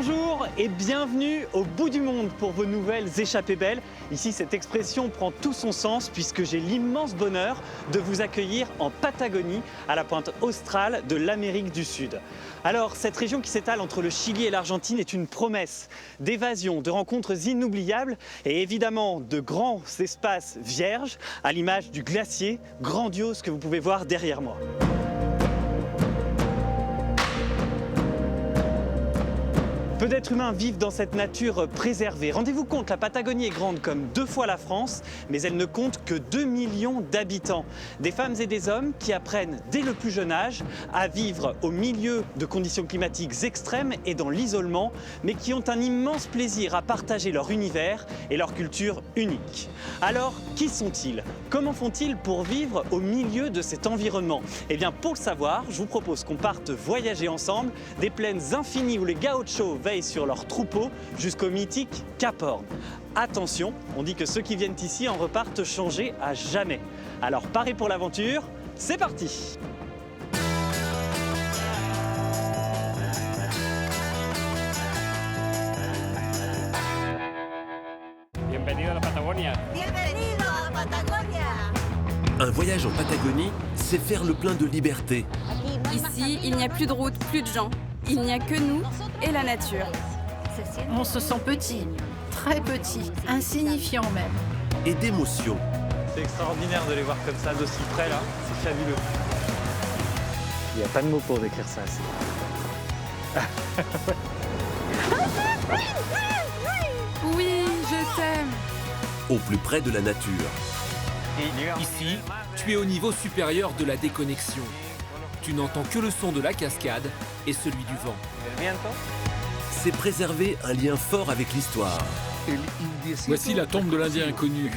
Bonjour et bienvenue au bout du monde pour vos nouvelles échappées belles. Ici, cette expression prend tout son sens puisque j'ai l'immense bonheur de vous accueillir en Patagonie, à la pointe australe de l'Amérique du Sud. Alors, cette région qui s'étale entre le Chili et l'Argentine est une promesse d'évasion, de rencontres inoubliables et évidemment de grands espaces vierges, à l'image du glacier grandiose que vous pouvez voir derrière moi. Peu d'êtres humains vivent dans cette nature préservée. Rendez-vous compte, la Patagonie est grande comme 2 fois la France, mais elle ne compte que 2 millions d'habitants. Des femmes et des hommes qui apprennent dès le plus jeune âge à vivre au milieu de conditions climatiques extrêmes et dans l'isolement, mais qui ont un immense plaisir à partager leur univers et leur culture unique. Alors, qui sont-ils? Comment font-ils pour vivre au milieu de cet environnement? Eh bien, pour le savoir, je vous propose qu'on parte voyager ensemble des plaines infinies où les gauchos veillent sur leurs troupeaux jusqu'au mythique Cap Horn. Attention, on dit que ceux qui viennent ici en repartent changés à jamais. Alors parez pour l'aventure, c'est parti! Bienvenido a la Patagonia. Bienvenido a Patagonia. Un voyage en Patagonie, c'est faire le plein de liberté. Ici, il n'y a plus de route, plus de gens. Il n'y a que nous et la nature. On se sent petit, très petit, insignifiant même. Et d'émotions. C'est extraordinaire de les voir comme ça, d'aussi près là, c'est fabuleux. Il n'y a pas de mots pour décrire ça. Oui, je t'aime. Au plus près de la nature. Ici, tu es au niveau supérieur de la déconnexion. Tu n'entends que le son de la cascade et celui du vent. C'est préserver un lien fort avec l'histoire. Voici la tombe de l'Indien inconnu.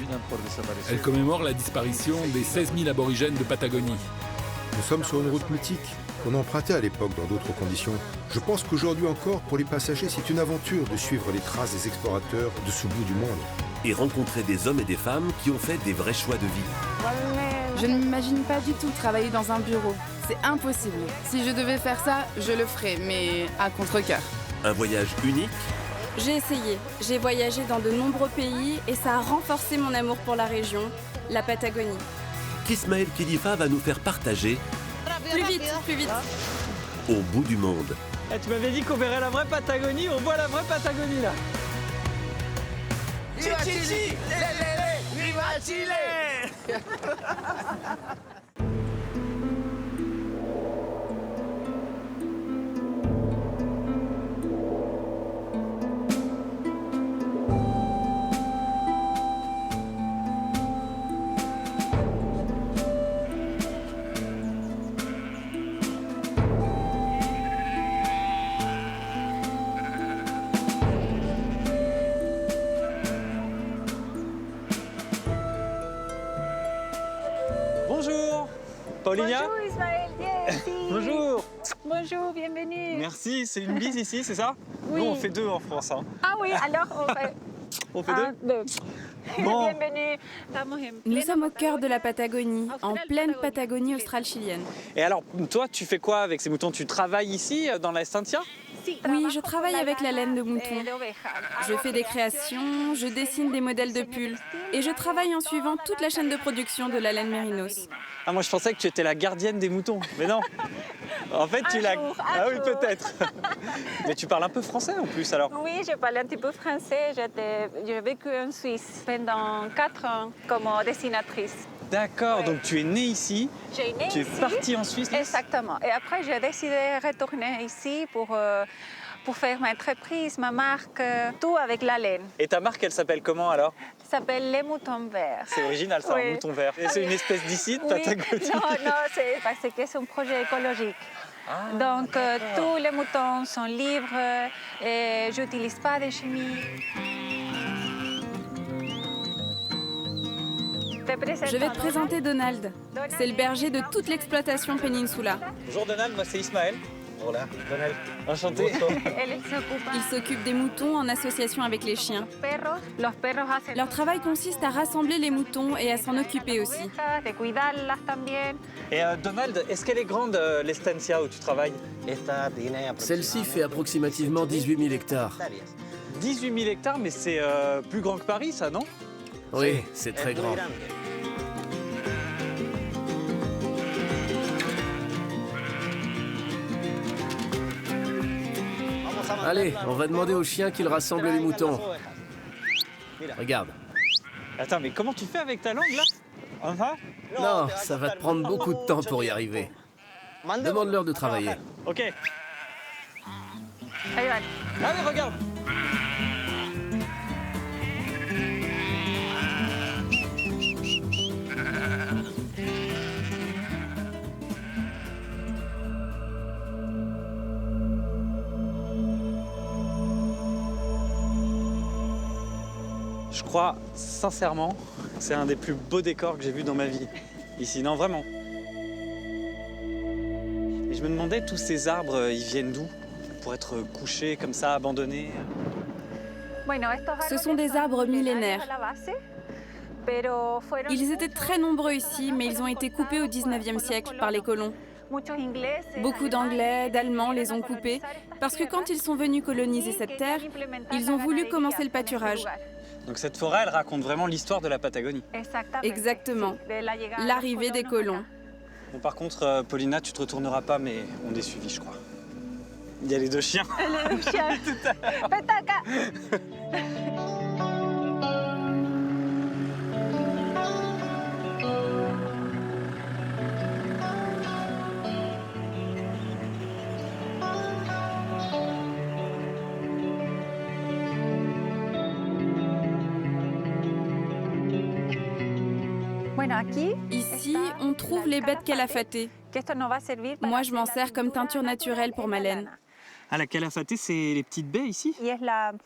Elle commémore la disparition des 16 000 aborigènes de Patagonie. Nous sommes sur une route mythique qu'on empruntait à l'époque dans d'autres conditions. Je pense qu'aujourd'hui encore, pour les passagers, c'est une aventure de suivre les traces des explorateurs de ce bout du monde. Et rencontrer des hommes et des femmes qui ont fait des vrais choix de vie. Je ne m'imagine pas du tout travailler dans un bureau. C'est impossible. Si je devais faire ça, je le ferais, mais à contre-cœur. Un voyage unique. J'ai essayé. J'ai voyagé dans de nombreux pays et ça a renforcé mon amour pour la région, la Patagonie. qu'Ismaël Khalifa va nous faire partager Plus vite, plus vite. au bout du monde. Eh, tu m'avais dit qu'on verrait la vraie Patagonie, on voit la vraie Patagonie là. Viva Chile! Viva Chile! Bonjour, Paulinia. Bonjour Ismaël, bien ici. Bonjour. Bonjour, bienvenue. Merci, c'est une bise ici, c'est ça? Oui. Nous on fait 2 en France. Hein. Ah oui, alors on fait On fait 2? 2. Bon. Bienvenue. Nous sommes au cœur de la Patagonie, en pleine Patagonie australe-chilienne. Et alors, toi, tu fais quoi avec ces moutons? Tu travailles ici, dans la Estancia? Oui, je travaille avec la laine de mouton. Je fais des créations, je dessine des modèles de pulls et je travaille en suivant toute la chaîne de production de la laine mérinos. Ah, moi je pensais que tu étais la gardienne des moutons, mais non. En fait, tu la... Ah oui, peut-être. Mais tu parles un peu français en plus, alors. Oui, je parle un petit peu français. J'ai vécu en Suisse pendant 4 ans comme dessinatrice. D'accord, Ouais. donc tu es née ici, J'ai né tu es ici. partie en Suisse. Exactement. Et après, j'ai décidé de retourner ici pour faire ma entreprise, ma marque, tout avec la laine. Et ta marque, elle s'appelle comment alors? Ça s'appelle Les Moutons Verts. C'est original ça, Oui. un mouton vert. Et c'est une espèce d'ici de Oui. Patagonie. Non, c'est parce que c'est un projet écologique. Ah, Donc, tous les moutons sont libres et je n'utilise pas de chimie. Je vais te présenter Donald. C'est le berger de toute l'exploitation Peninsula. Bonjour Donald, moi c'est Ismaël. Enchanté. Ils s'occupent des moutons en association avec les chiens. Leur travail consiste à rassembler les moutons et à s'en occuper aussi. Et Donald, est-ce qu'elle est grande, l'estancia où tu travailles? Celle-ci fait approximativement 18 000 hectares. 18 000 hectares, mais c'est plus grand que Paris, ça, non? Oui, c'est très grand. Allez, on va demander aux chiens qu'ils rassemblent les moutons. Regarde. Attends, mais comment tu fais avec ta langue, là? Enfin? Non, ça va te prendre beaucoup de temps pour y arriver. Demande-leur de travailler. Ok. Allez, regarde. Je crois sincèrement que c'est un des plus beaux décors que j'ai vu dans ma vie. Ici, non, vraiment. Et je me demandais, tous ces arbres, ils viennent d'où? Pour être couchés comme ça, abandonnés? Ce sont des arbres millénaires. Ils étaient très nombreux ici, mais ils ont été coupés au 19e siècle par les colons. Beaucoup d'Anglais, d'Allemands les ont coupés, parce que quand ils sont venus coloniser cette terre, ils ont voulu commencer le pâturage. Donc cette forêt, elle raconte vraiment l'histoire de la Patagonie. Exactement. L'arrivée des colons. Bon, par contre, Paulina, tu te retourneras pas, mais on est suivis, je crois. Il y a les deux chiens. Les deux chiens. Petaca. Ici, on trouve les bêtes calafatées. Moi, je m'en sers comme teinture naturelle pour ma laine. Ah, la calafatée, c'est les petites baies ici?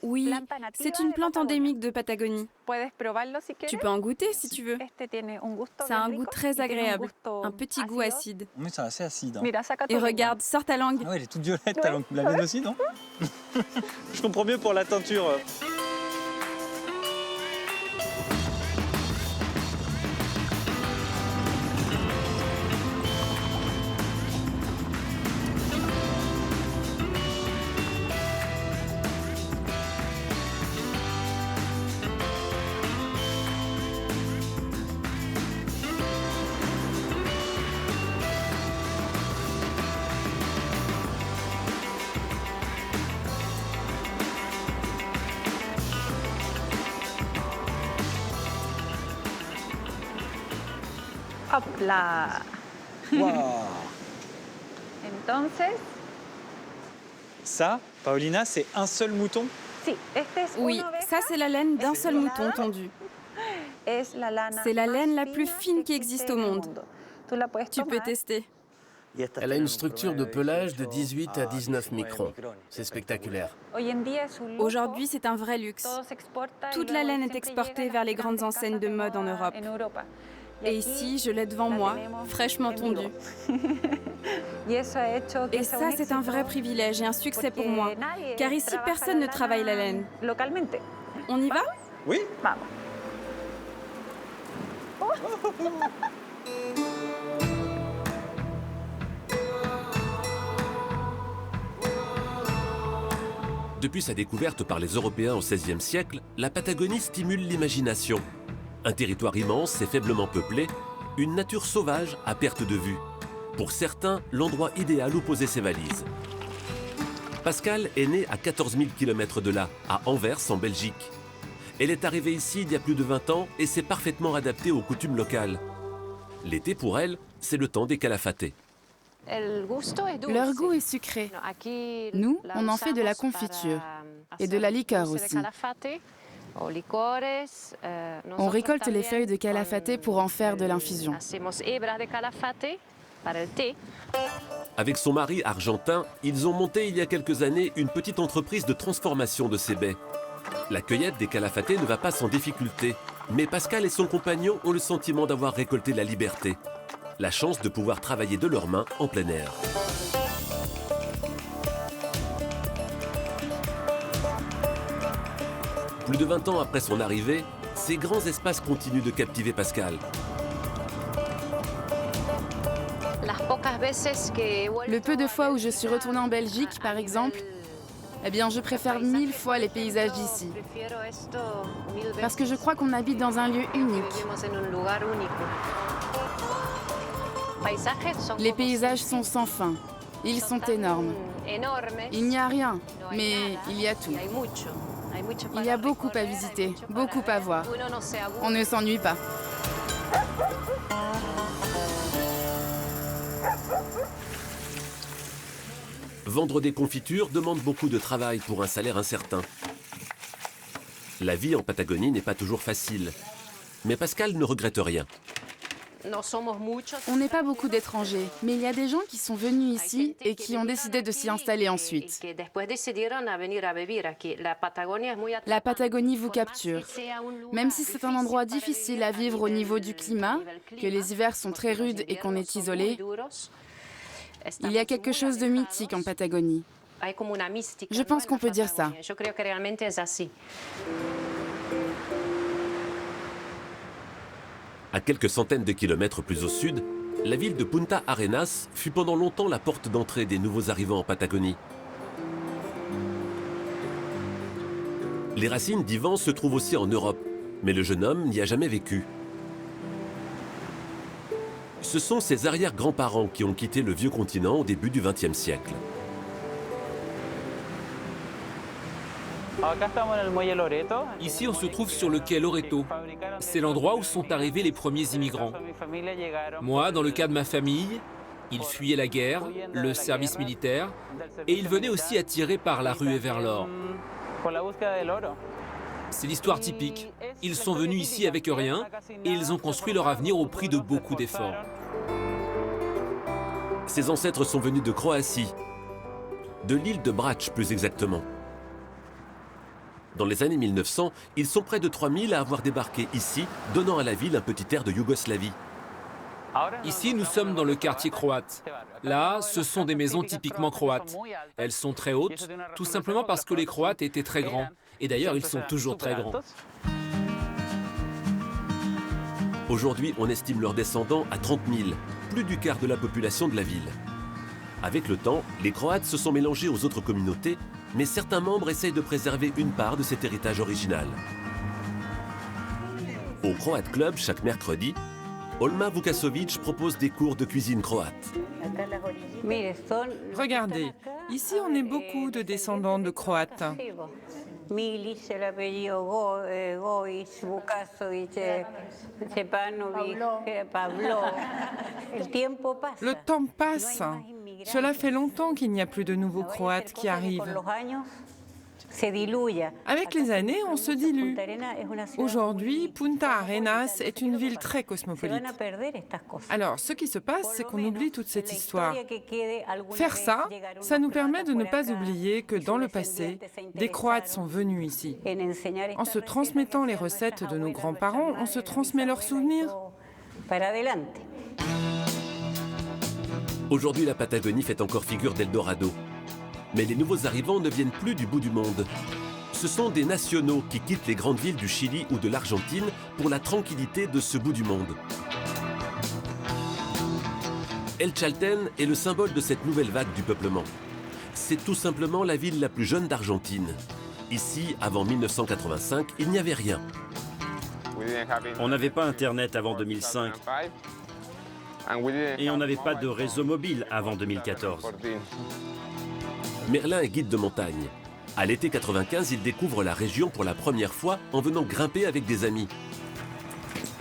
Oui, c'est une plante endémique de Patagonie. Tu peux en goûter si tu veux. Ça a un goût très agréable, un petit goût acide. Oui, c'est assez acide. Et regarde, sors ta langue. Ah ouais, elle est toute violette, ta langue. La mienne aussi, non? Je comprends mieux pour la teinture. Hop là. Wow. Entonces, Ça, Paulina, c'est un seul mouton? Oui, ça c'est la laine d'un seul mouton tondu. C'est la laine la plus fine qui existe au monde. Tu peux tester. Elle a une structure de pelage de 18 à 19 microns. C'est spectaculaire. Aujourd'hui, c'est un vrai luxe. Toute la laine est exportée vers les grandes enseignes de mode en Europe. Et ici, je l'ai devant moi, fraîchement tondue. Et ça, c'est un vrai privilège et un succès pour moi, car ici, personne ne travaille la laine. On y va? Oui. Depuis sa découverte par les Européens au XVIe siècle, la Patagonie stimule l'imagination. Un territoire immense et faiblement peuplé, une nature sauvage à perte de vue. Pour certains, l'endroit idéal où poser ses valises. Pascale est née à 14 000 km de là, à Anvers, en Belgique. Elle est arrivée ici il y a plus de 20 ans et s'est parfaitement adaptée aux coutumes locales. L'été, pour elle, c'est le temps des calafatés. Leur goût est sucré. Nous, on en fait de la confiture et de la liqueur aussi. On récolte les feuilles de calafaté pour en faire de l'infusion. Avec son mari argentin, ils ont monté il y a quelques années une petite entreprise de transformation de ces baies. La cueillette des calafatés ne va pas sans difficulté, mais Pascal et son compagnon ont le sentiment d'avoir récolté la liberté. La chance de pouvoir travailler de leurs mains en plein air. Plus de 20 ans après son arrivée, ces grands espaces continuent de captiver Pascal. Le peu de fois où je suis retournée en Belgique, par exemple, eh bien, je préfère 1000 fois les paysages d'ici. Parce que je crois qu'on habite dans un lieu unique. Les paysages sont sans fin. Ils sont énormes. Il n'y a rien, mais il y a tout. Il y a beaucoup à visiter, beaucoup à voir. On ne s'ennuie pas. Vendre des confitures demande beaucoup de travail pour un salaire incertain. La vie en Patagonie n'est pas toujours facile. Mais Pascal ne regrette rien. On n'est pas beaucoup d'étrangers, mais il y a des gens qui sont venus ici et qui ont décidé de s'y installer ensuite. La Patagonie vous capture. Même si c'est un endroit difficile à vivre au niveau du climat, que les hivers sont très rudes et qu'on est isolé, il y a quelque chose de mythique en Patagonie. Je pense qu'on peut dire ça. À quelques centaines de kilomètres plus au sud, la ville de Punta Arenas fut pendant longtemps la porte d'entrée des nouveaux arrivants en Patagonie. Les racines d'Ivan se trouvent aussi en Europe, mais le jeune homme n'y a jamais vécu. Ce sont ses arrière-grands-parents qui ont quitté le vieux continent au début du XXe siècle. Ici, on se trouve sur le quai Loreto. C'est l'endroit où sont arrivés les premiers immigrants. Moi, dans le cas de ma famille, ils fuyaient la guerre, le service militaire, et ils venaient aussi attirés par la ruée vers l'or. C'est l'histoire typique. Ils sont venus ici avec rien, et ils ont construit leur avenir au prix de beaucoup d'efforts. Ses ancêtres sont venus de Croatie, de l'île de Brač plus exactement. Dans les années 1900, ils sont près de 3000 à avoir débarqué ici, donnant à la ville un petit air de Yougoslavie. Ici, nous sommes dans le quartier croate. Là, ce sont des maisons typiquement croates. Elles sont très hautes, tout simplement parce que les Croates étaient très grands. Et d'ailleurs, ils sont toujours très grands. Aujourd'hui, on estime leurs descendants à 30 000, plus du quart de la population de la ville. Avec le temps, les Croates se sont mélangés aux autres communautés, mais certains membres essayent de préserver une part de cet héritage original. Au Croate Club, chaque mercredi, Olma Vukasovic propose des cours de cuisine croate. Regardez, ici on est beaucoup de descendants de Croates. Le temps passe. Cela fait longtemps qu'il n'y a plus de nouveaux Croates qui arrivent. Avec les années, on se dilue. Aujourd'hui, Punta Arenas est une ville très cosmopolite. Alors, ce qui se passe, c'est qu'on oublie toute cette histoire. Faire ça, ça nous permet de ne pas oublier que dans le passé, des Croates sont venus ici. En se transmettant les recettes de nos grands-parents, on se transmet leurs souvenirs. Aujourd'hui, la Patagonie fait encore figure d'Eldorado. Mais les nouveaux arrivants ne viennent plus du bout du monde. Ce sont des nationaux qui quittent les grandes villes du Chili ou de l'Argentine pour la tranquillité de ce bout du monde. El Chaltén est le symbole de cette nouvelle vague du peuplement. C'est tout simplement la ville la plus jeune d'Argentine. Ici, avant 1985, il n'y avait rien. On n'avait pas Internet avant 2005. Et on n'avait pas de réseau mobile avant 2014. Merlin est guide de montagne. À l'été 95, il découvre la région pour la première fois en venant grimper avec des amis.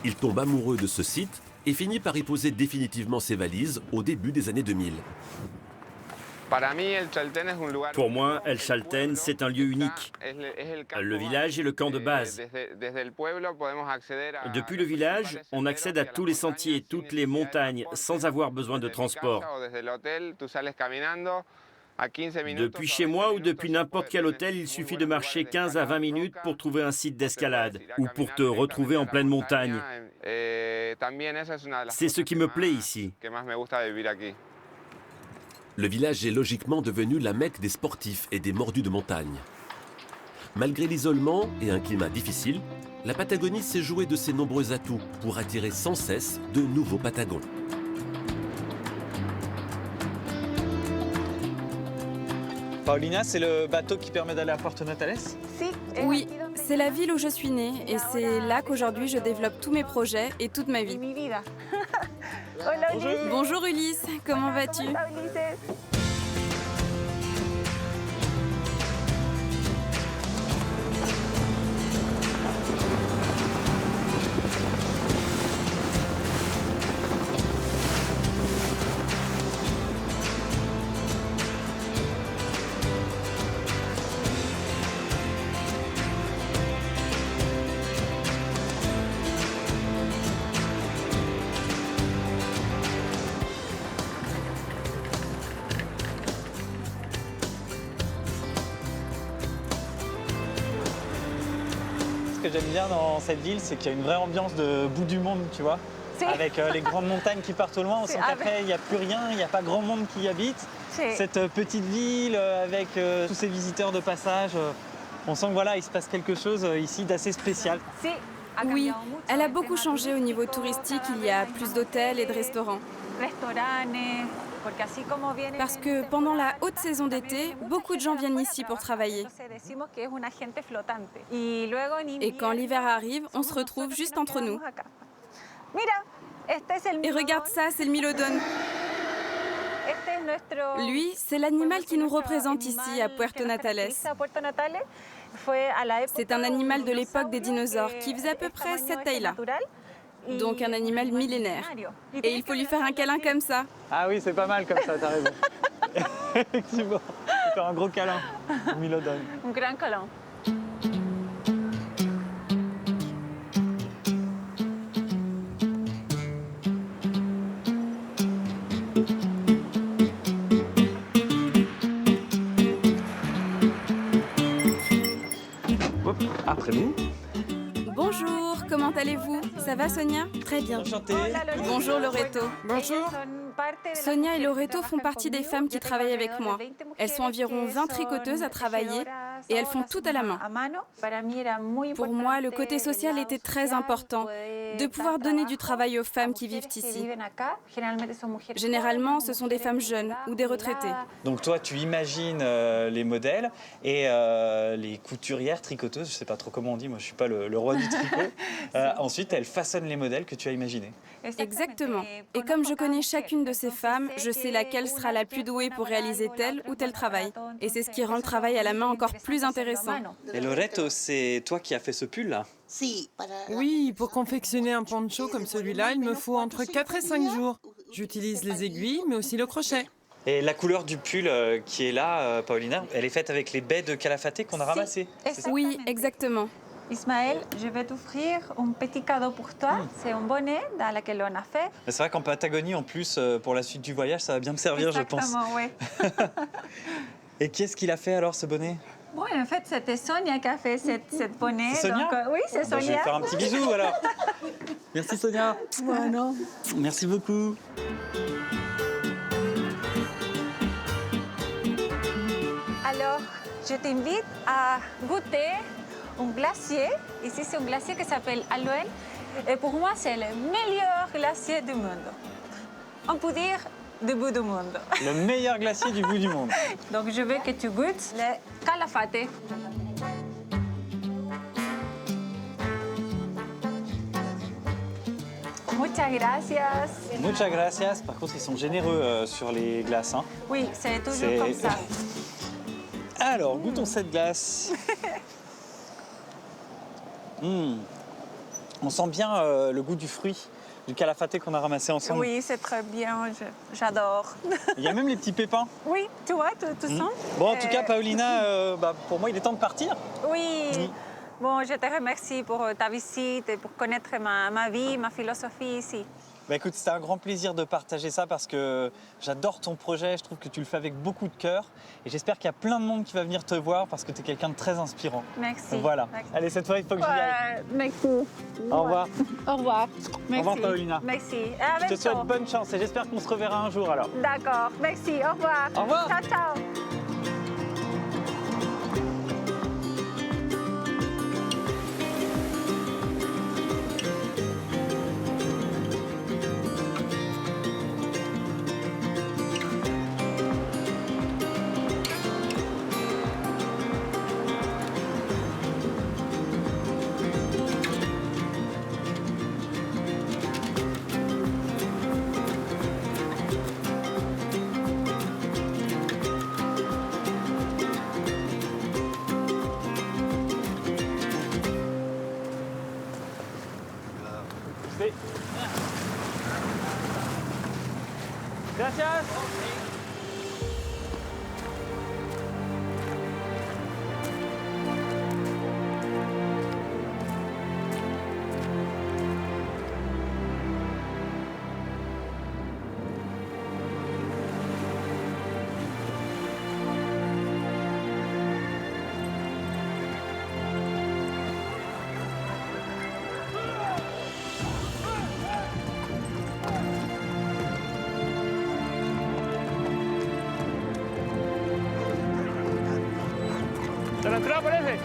Il tombe amoureux de ce site et finit par y poser définitivement ses valises au début des années 2000. Pour moi, El Chaltén, c'est un lieu unique. Le village est le camp de base. Depuis le village, on accède à tous les sentiers, toutes les montagnes, sans avoir besoin de transport. Depuis chez moi ou depuis n'importe quel hôtel, il suffit de marcher 15 à 20 minutes pour trouver un site d'escalade ou pour te retrouver en pleine montagne. C'est ce qui me plaît ici. Le village est logiquement devenu la Mecque des sportifs et des mordus de montagne. Malgré l'isolement et un climat difficile, la Patagonie s'est jouée de ses nombreux atouts pour attirer sans cesse de nouveaux Patagons. Paulina, c'est le bateau qui permet d'aller à Puerto Natales? Oui, c'est la ville où je suis née et c'est là qu'aujourd'hui je développe tous mes projets et toute ma vie. Bonjour Ulysse, comment vas-tu? Ce que j'aime bien dans cette ville, c'est qu'il y a une vraie ambiance de bout du monde, tu vois. Avec les grandes montagnes qui partent au loin, on sent qu'après il n'y a plus rien, il n'y a pas grand monde qui y habite. Cette petite ville avec tous ces visiteurs de passage, on sent que voilà, il se passe quelque chose ici d'assez spécial. Oui, elle a beaucoup changé au niveau touristique, il y a plus d'hôtels et de restaurants. Parce que pendant la haute saison d'été, beaucoup de gens viennent ici pour travailler. Et quand l'hiver arrive, on se retrouve juste entre nous. Et regarde ça, c'est le Mylodon. Lui, c'est l'animal qui nous représente ici à Puerto Natales. C'est un animal de l'époque des dinosaures qui faisait à peu près cette taille-là. Donc un animal millénaire. Et il faut lui faire un câlin comme ça. Ah oui, c'est pas mal comme ça, t'as raison. Effectivement, faire un gros câlin au Mylodon. Un grand câlin. Après nous. Bonjour, comment allez-vous? Ça va Sonia? Très bien. Enchanté. Bonjour Loreto. Bonjour. Sonia et Loreto font partie des femmes qui travaillent avec moi. Elles sont environ 20 tricoteuses à travailler et elles font tout à la main. Pour moi, le côté social était très important, de pouvoir donner du travail aux femmes qui vivent ici. Généralement, ce sont des femmes jeunes ou des retraités. Donc toi, tu imagines les modèles et les couturières, tricoteuses, je ne sais pas trop comment on dit, moi je ne suis pas le roi du tricot. Ensuite, elles façonnent les modèles que tu as imaginés. Exactement. Et comme je connais chacune de ces femmes, je sais laquelle sera la plus douée pour réaliser tel ou tel travail. Et c'est ce qui rend le travail à la main encore plus intéressant. Et Loreto, c'est toi qui as fait ce pull-là? Oui, pour confectionner un poncho comme celui-là, il me faut entre 4 et 5 jours. J'utilise les aiguilles, mais aussi le crochet. Et la couleur du pull qui est là, Paulina, elle est faite avec les baies de Calafate qu'on a ramassées. Oui, exactement. Ismaël, je vais t'offrir un petit cadeau pour toi. C'est un bonnet dans lequel on a fait. C'est vrai qu'en Patagonie, en plus, pour la suite du voyage, ça va bien me servir, je pense. Exactement, oui. Et qu'est-ce qu'il a fait alors, ce bonnet? Bon, en fait, c'était Sonia qui a fait cette bonnet. C'est Sonia? Donc, oui, c'est Sonia. Je vais faire un petit bisou alors. Merci Sonia. Bueno. Merci beaucoup. Alors, je t'invite à goûter un glacier. Ici, c'est un glacier qui s'appelle Aloen. Et pour moi, c'est le meilleur glacier du monde. On peut dire du bout du monde. Le meilleur glacier du bout du monde. Donc, je veux que tu goûtes le Calafate. Muchas gracias. Muchas gracias. Par contre, ils sont généreux sur les glaces. Hein. Oui, c'est toujours comme ça. Alors, goûtons cette glace. On sent bien le goût du fruit, du Calafate qu'on a ramassé ensemble. Oui, c'est très bien, j'adore. Il y a même les petits pépins. Oui, tu vois, tout ça. Bon, en tout cas, Paulina, pour moi, il est temps de partir. Oui. Bon, je te remercie pour ta visite et pour connaître ma vie, ma philosophie ici. Bah écoute, c'était un grand plaisir de partager ça parce que j'adore ton projet, je trouve que tu le fais avec beaucoup de cœur et j'espère qu'il y a plein de monde qui va venir te voir parce que tu es quelqu'un de très inspirant. Merci. Donc voilà. Merci. Allez, cette fois, il faut que j'y aille. Merci. Au revoir. Au revoir. Au revoir, Paulina. Merci. Je te souhaite bonne chance et j'espère qu'on se reverra un jour alors. D'accord. Merci. Au revoir. Au revoir. Ciao, ciao. Gracias. ¿Te la entrada parece?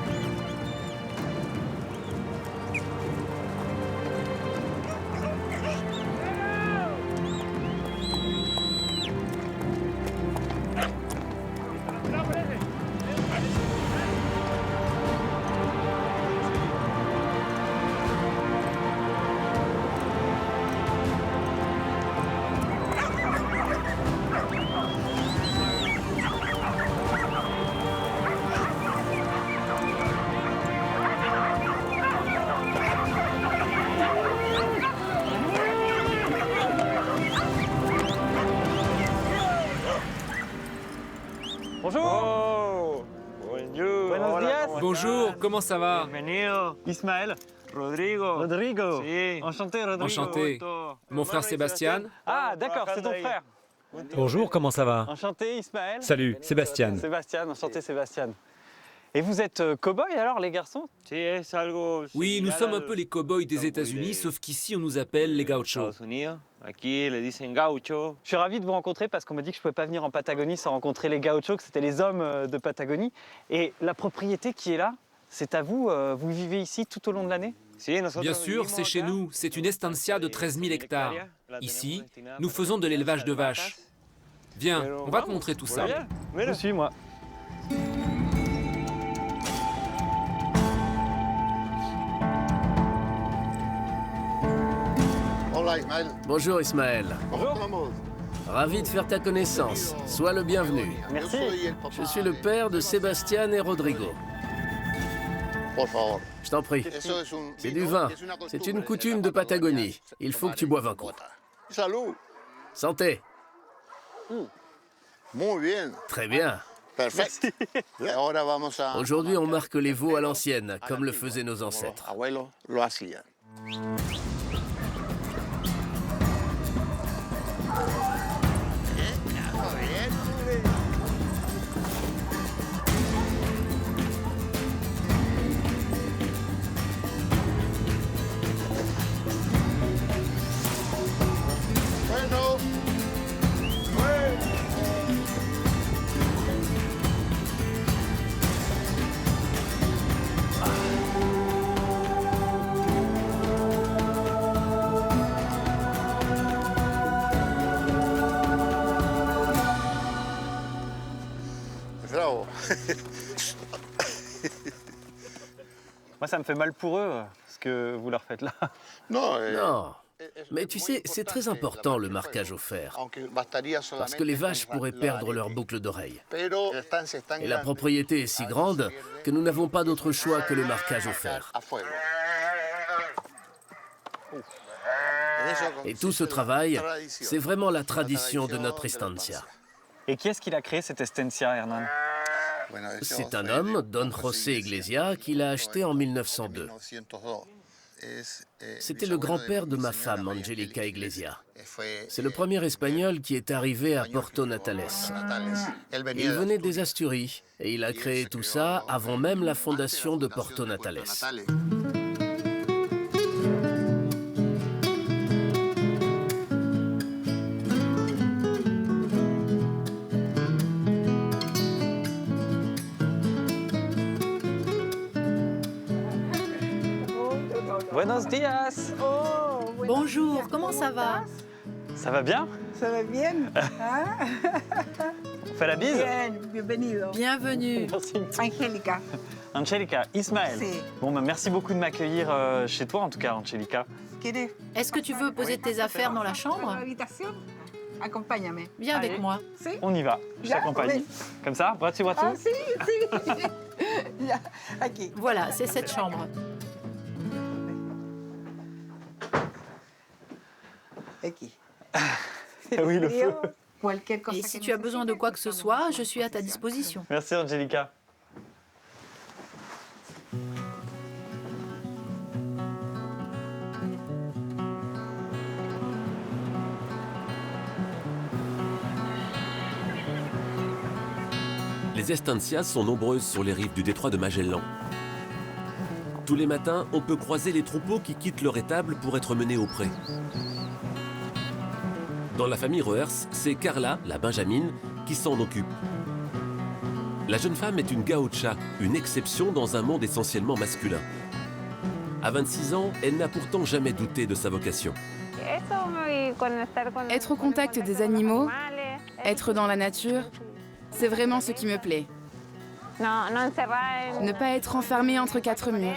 Bonjour. Bonjour. Buenos días. Bonjour, comment ça va? Bienvenido. Ismaël. Rodrigo. Rodrigo. Sí. Enchanté, Rodrigo. Enchanté. Mon frère Sébastien. Ah, d'accord, c'est ton frère. Bonjour, comment ça va? Enchanté, Ismaël. Salut, Sébastien. Sébastien, enchanté, Sébastien. Et vous êtes cow-boy alors, les garçons? Oui, nous sommes un peu les cow-boys des États-Unis, sauf qu'ici on nous appelle les gauchos. Je suis ravi de vous rencontrer parce qu'on m'a dit que je ne pouvais pas venir en Patagonie sans rencontrer les gauchos, que c'était les hommes de Patagonie. Et la propriété qui est là, c'est à vous. Vous vivez ici tout au long de l'année? Bien sûr, c'est chez nous. C'est une estancia de 13 000 hectares. Ici, nous faisons de l'élevage de vaches. Viens, on va te montrer tout ça. Je suis, moi. Bonjour Ismaël. Bonjour. Ravi de faire ta connaissance. Sois le bienvenu. Merci. Je suis le père de Sébastien et Rodrigo. Je t'en prie. C'est du vin. C'est une coutume de Patagonie. Il faut que tu boives un coup. Santé. Très bien. Aujourd'hui, on marque les veaux à l'ancienne, comme le faisaient nos ancêtres. Moi, ça me fait mal pour eux, ce que vous leur faites là. Non. Mais tu sais, c'est très important le marquage au fer, parce que les vaches pourraient perdre leur boucle d'oreille. Et la propriété est si grande que nous n'avons pas d'autre choix que le marquage au fer. Et tout ce travail, c'est vraiment la tradition de notre estancia. Et qui est-ce qui l'a créé, cette estancia, Hernan? C'est un homme, Don José Iglesia, qui l'a acheté en 1902. C'était le grand-père de ma femme, Angélica Iglesia. C'est le premier Espagnol qui est arrivé à Porto Natales. Il venait des Asturies et il a créé tout ça avant même la fondation de Porto Natales. Buenos días. Bonjour, comment ça va? Ça va bien? Ça va bien? On fait la bise? Bien, bienvenido. Bienvenue. Merci. Angélica. Angélica, Ismaël. Si. Bon, bah, merci beaucoup de m'accueillir chez toi, en tout cas, Angélica. Est-ce que tu veux poser tes affaires dans la chambre? Accompagne-moi. Viens avec Allez. moi. Si. On y va, je t'accompagne. oui. Comme ça, bras-dessus, bras-dessous. Ah, si, si. Ya, aquí. Voilà, c'est cette chambre. Aquí. Ah oui, le feu. Et si tu as besoin de quoi que ce soit, je suis à ta disposition. Merci Angelica. Les estancias sont nombreuses sur les rives du détroit de Magellan. Tous les matins, on peut croiser les troupeaux qui quittent leur étable pour être menés au pré. Dans la famille Roers, c'est Carla, la benjamine, qui s'en occupe. La jeune femme est une gaucha, une exception dans un monde essentiellement masculin. À 26 ans, elle n'a pourtant jamais douté de sa vocation. Être au contact des animaux, être dans la nature, c'est vraiment ce qui me plaît. Ne pas être enfermé entre quatre murs.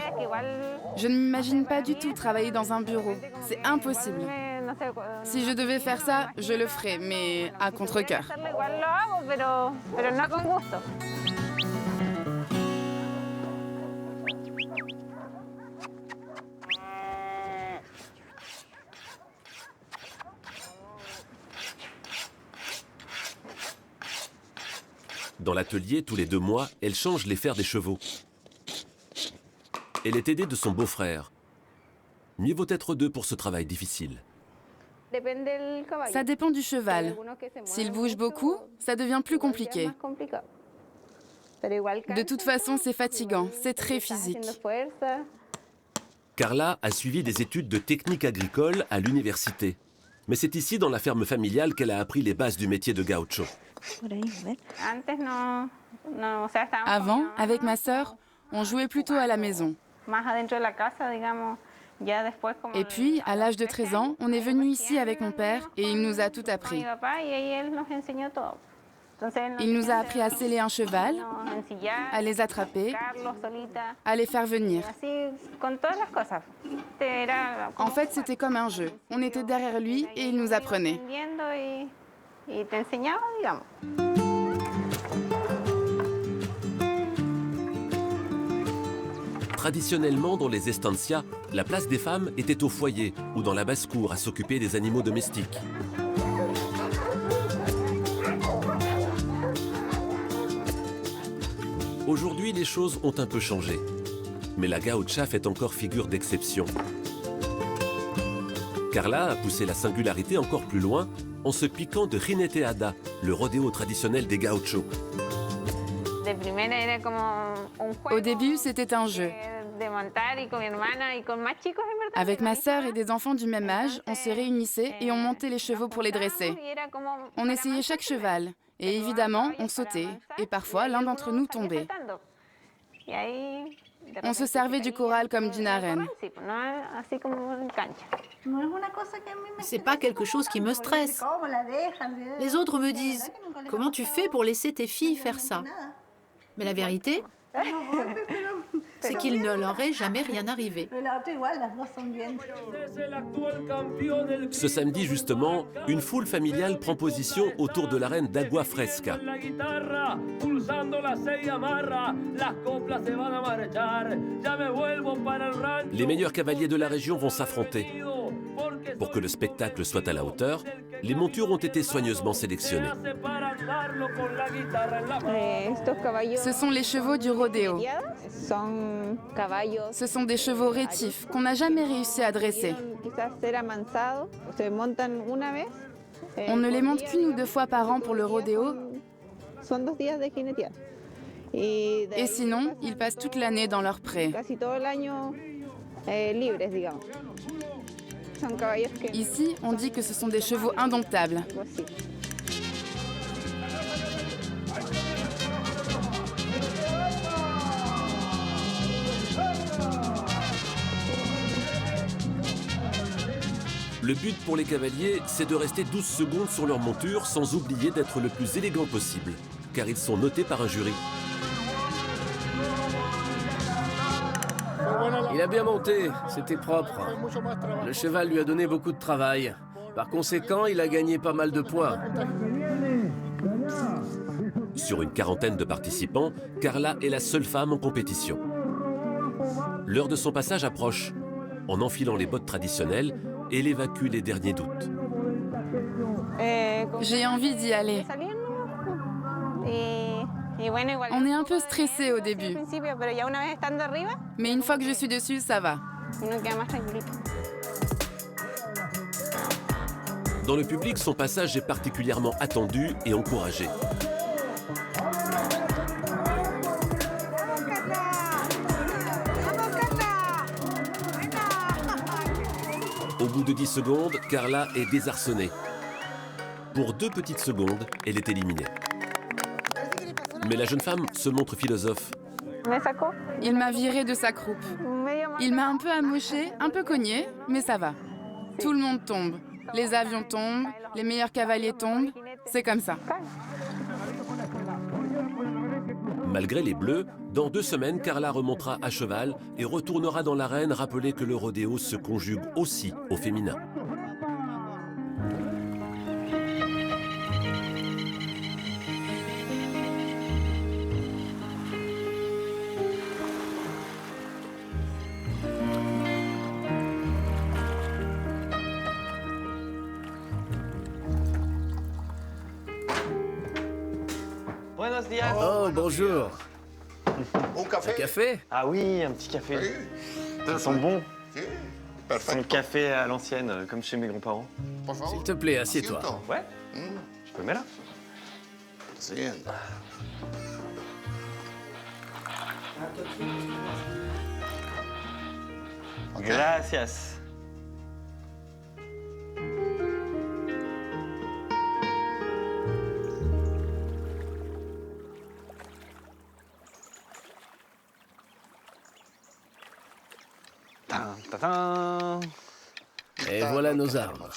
Je ne m'imagine pas du tout travailler dans un bureau. C'est impossible. Si je devais faire ça, je le ferais, mais à contre-cœur. Dans l'atelier, tous les 2 mois, elle change les fers des chevaux. Elle est aidée de son beau-frère. Mieux vaut être 2 pour ce travail difficile. Ça dépend du cheval. S'il bouge beaucoup, ça devient plus compliqué. De toute façon, c'est fatigant, c'est très physique. Carla a suivi des études de technique agricole à l'université. Mais c'est ici, dans la ferme familiale, qu'elle a appris les bases du métier de gaucho. Avant, avec ma sœur, on jouait plutôt à la maison. Et puis, à l'âge de 13 ans, on est venu ici avec mon père et il nous a tout appris. Il nous a appris à seller un cheval, à les attraper, à les faire venir. En fait, c'était comme un jeu. On était derrière lui et il nous apprenait. Traditionnellement, dans les estancias, la place des femmes était au foyer ou dans la basse-cour à s'occuper des animaux domestiques. Aujourd'hui, les choses ont un peu changé. Mais la gaucha fait encore figure d'exception. Carla a poussé la singularité encore plus loin en se piquant de jineteada, le rodéo traditionnel des gauchos. Au début, c'était un jeu. Avec ma sœur et des enfants du même âge, on se réunissait et on montait les chevaux pour les dresser. On essayait chaque cheval et évidemment, on sautait et parfois l'un d'entre nous tombait. On se servait du corral comme d'une arène. C'est pas quelque chose qui me stresse. Les autres me disent « Comment tu fais pour laisser tes filles faire ça ?» Mais la vérité, c'est qu'il ne leur est jamais rien arrivé. Ce samedi, justement, une foule familiale prend position autour de l'arène d'Agua Fresca. Les meilleurs cavaliers de la région vont s'affronter. Pour que le spectacle soit à la hauteur, les montures ont été soigneusement sélectionnées. Ce sont les chevaux du rodéo. Ce sont des chevaux rétifs qu'on n'a jamais réussi à dresser. On ne les monte qu'une ou 2 fois par an pour le rodéo. Et sinon, ils passent toute l'année dans leur pré. Ici, on dit que ce sont des chevaux indomptables. Le but pour les cavaliers, c'est de rester 12 secondes sur leur monture sans oublier d'être le plus élégant possible, car ils sont notés par un jury. Il a bien monté, c'était propre. Le cheval lui a donné beaucoup de travail. Par conséquent, il a gagné pas mal de points. Sur une quarantaine de participants, Carla est la seule femme en compétition. L'heure de son passage approche. En enfilant les bottes traditionnelles, elle évacue les derniers doutes. J'ai envie d'y aller. On est un peu stressé au début. Mais une fois que je suis dessus, ça va. Dans le public, son passage est particulièrement attendu et encouragé. Au bout de 10 secondes, Carla est désarçonnée. Pour 2 petites secondes, elle est éliminée. Mais la jeune femme se montre philosophe. Il m'a viré de sa croupe. Il m'a un peu amoché, un peu cogné, mais ça va. Tout le monde tombe. Les avions tombent, les meilleurs cavaliers tombent. C'est comme ça. Malgré les bleus, dans 2 semaines, Carla remontera à cheval et retournera dans l'arène rappeler que le rodéo se conjugue aussi au féminin. Oh, bonjour. Un café? Un café? Ah oui, un petit café. Ça sent bon. C'est le café à l'ancienne, comme chez mes grands-parents. S'il te plaît, assieds-toi. Ouais. Je peux me mettre là. Gracias. Et voilà nos armes.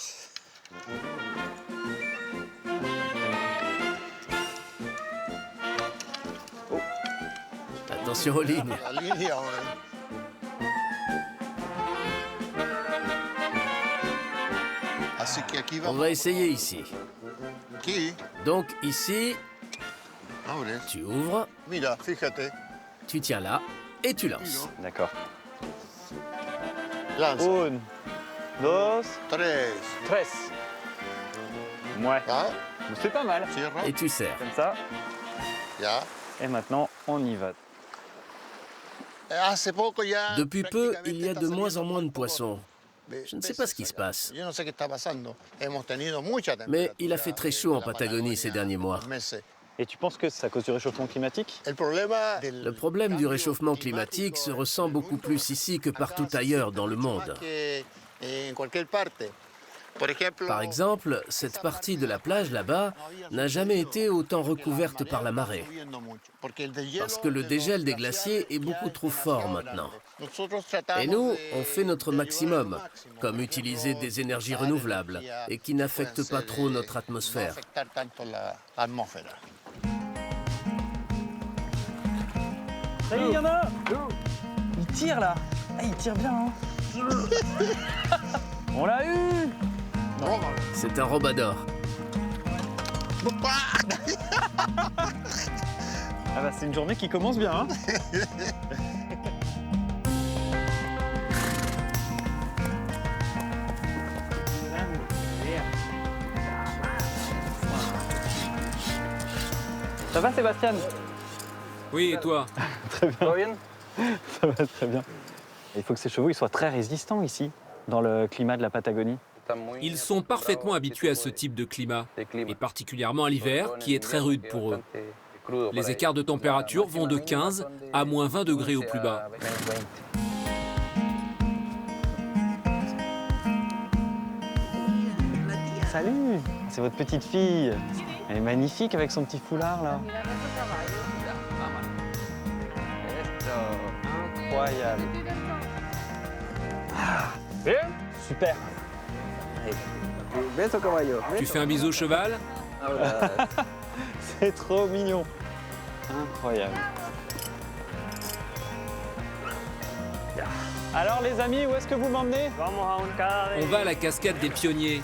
Attention aux lignes. On va essayer ici. Donc ici, tu ouvres, tu tiens là et tu lances. D'accord. 1, 2, 3. Ouais. C'est pas mal. Et tu serres. Comme ça. Et maintenant, on y va. Depuis peu, il y a de moins en moins de poissons. Je ne sais pas ce qui se passe. Mais il a fait très chaud en Patagonie ces derniers mois. Et tu penses que c'est à cause du réchauffement climatique? Le problème du réchauffement climatique se ressent beaucoup plus ici que partout ailleurs dans le monde. Par exemple, cette partie de la plage là-bas n'a jamais été autant recouverte par la marée. Parce que le dégel des glaciers est beaucoup trop fort maintenant. Et nous, on fait notre maximum, comme utiliser des énergies renouvelables et qui n'affectent pas trop notre atmosphère. Ça y est, il y en a! Il tire là! Ah, il tire bien, hein. On l'a eu! C'est un robador. Ah bah c'est une journée qui commence bien, hein. Ça va, Sébastien? Oui, et toi? Très bien. Ça va très bien. Il faut que ces chevaux ils soient très résistants ici, dans le climat de la Patagonie. Ils sont parfaitement habitués à ce type de climat, et particulièrement à l'hiver, qui est très rude pour eux. Les écarts de température vont de 15 à moins 20 degrés au plus bas. Salut! C'est votre petite fille. Elle est magnifique avec son petit foulard là. Incroyable. Bien? Super. Tu fais un bisou au cheval? C'est trop mignon. Incroyable. Alors les amis, où est-ce que vous m'emmenez? On va à la cascade des Pionniers.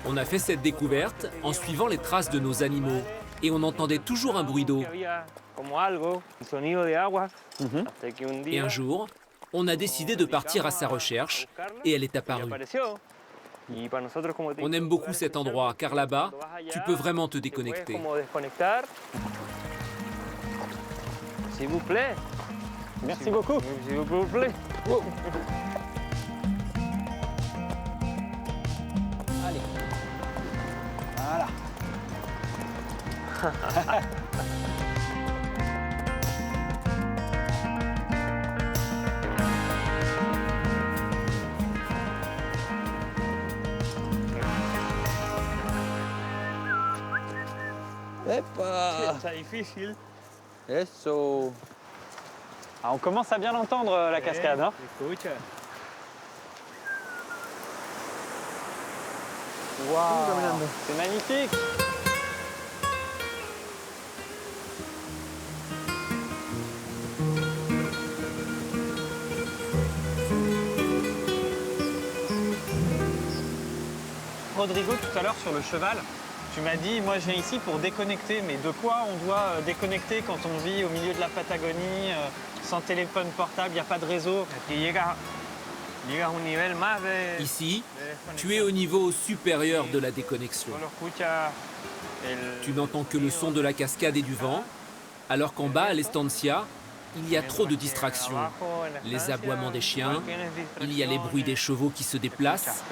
On a fait cette découverte en suivant les traces de nos animaux. Et on entendait toujours un bruit d'eau. Et un jour, on a décidé de partir à sa recherche et elle est apparue. On aime beaucoup cet endroit, car là-bas, tu peux vraiment te déconnecter. S'il vous plaît. Merci beaucoup. S'il vous plaît. Oh. Allez. Voilà. C'est difficile. Eso. Ah, on commence à bien l'entendre, la cascade. Hein. Waouh, c'est magnifique. Rodrigo, tout à l'heure sur le cheval, tu m'as dit, moi je viens ici pour déconnecter, mais de quoi on doit déconnecter quand on vit au milieu de la Patagonie, sans téléphone portable, il n'y a pas de réseau? Ici, tu es au niveau supérieur de la déconnexion. Tu n'entends que le son de la cascade et du vent, alors qu'en bas, à l'Estancia, il y a trop de distractions. Les aboiements des chiens, il y a les bruits des chevaux qui se déplacent.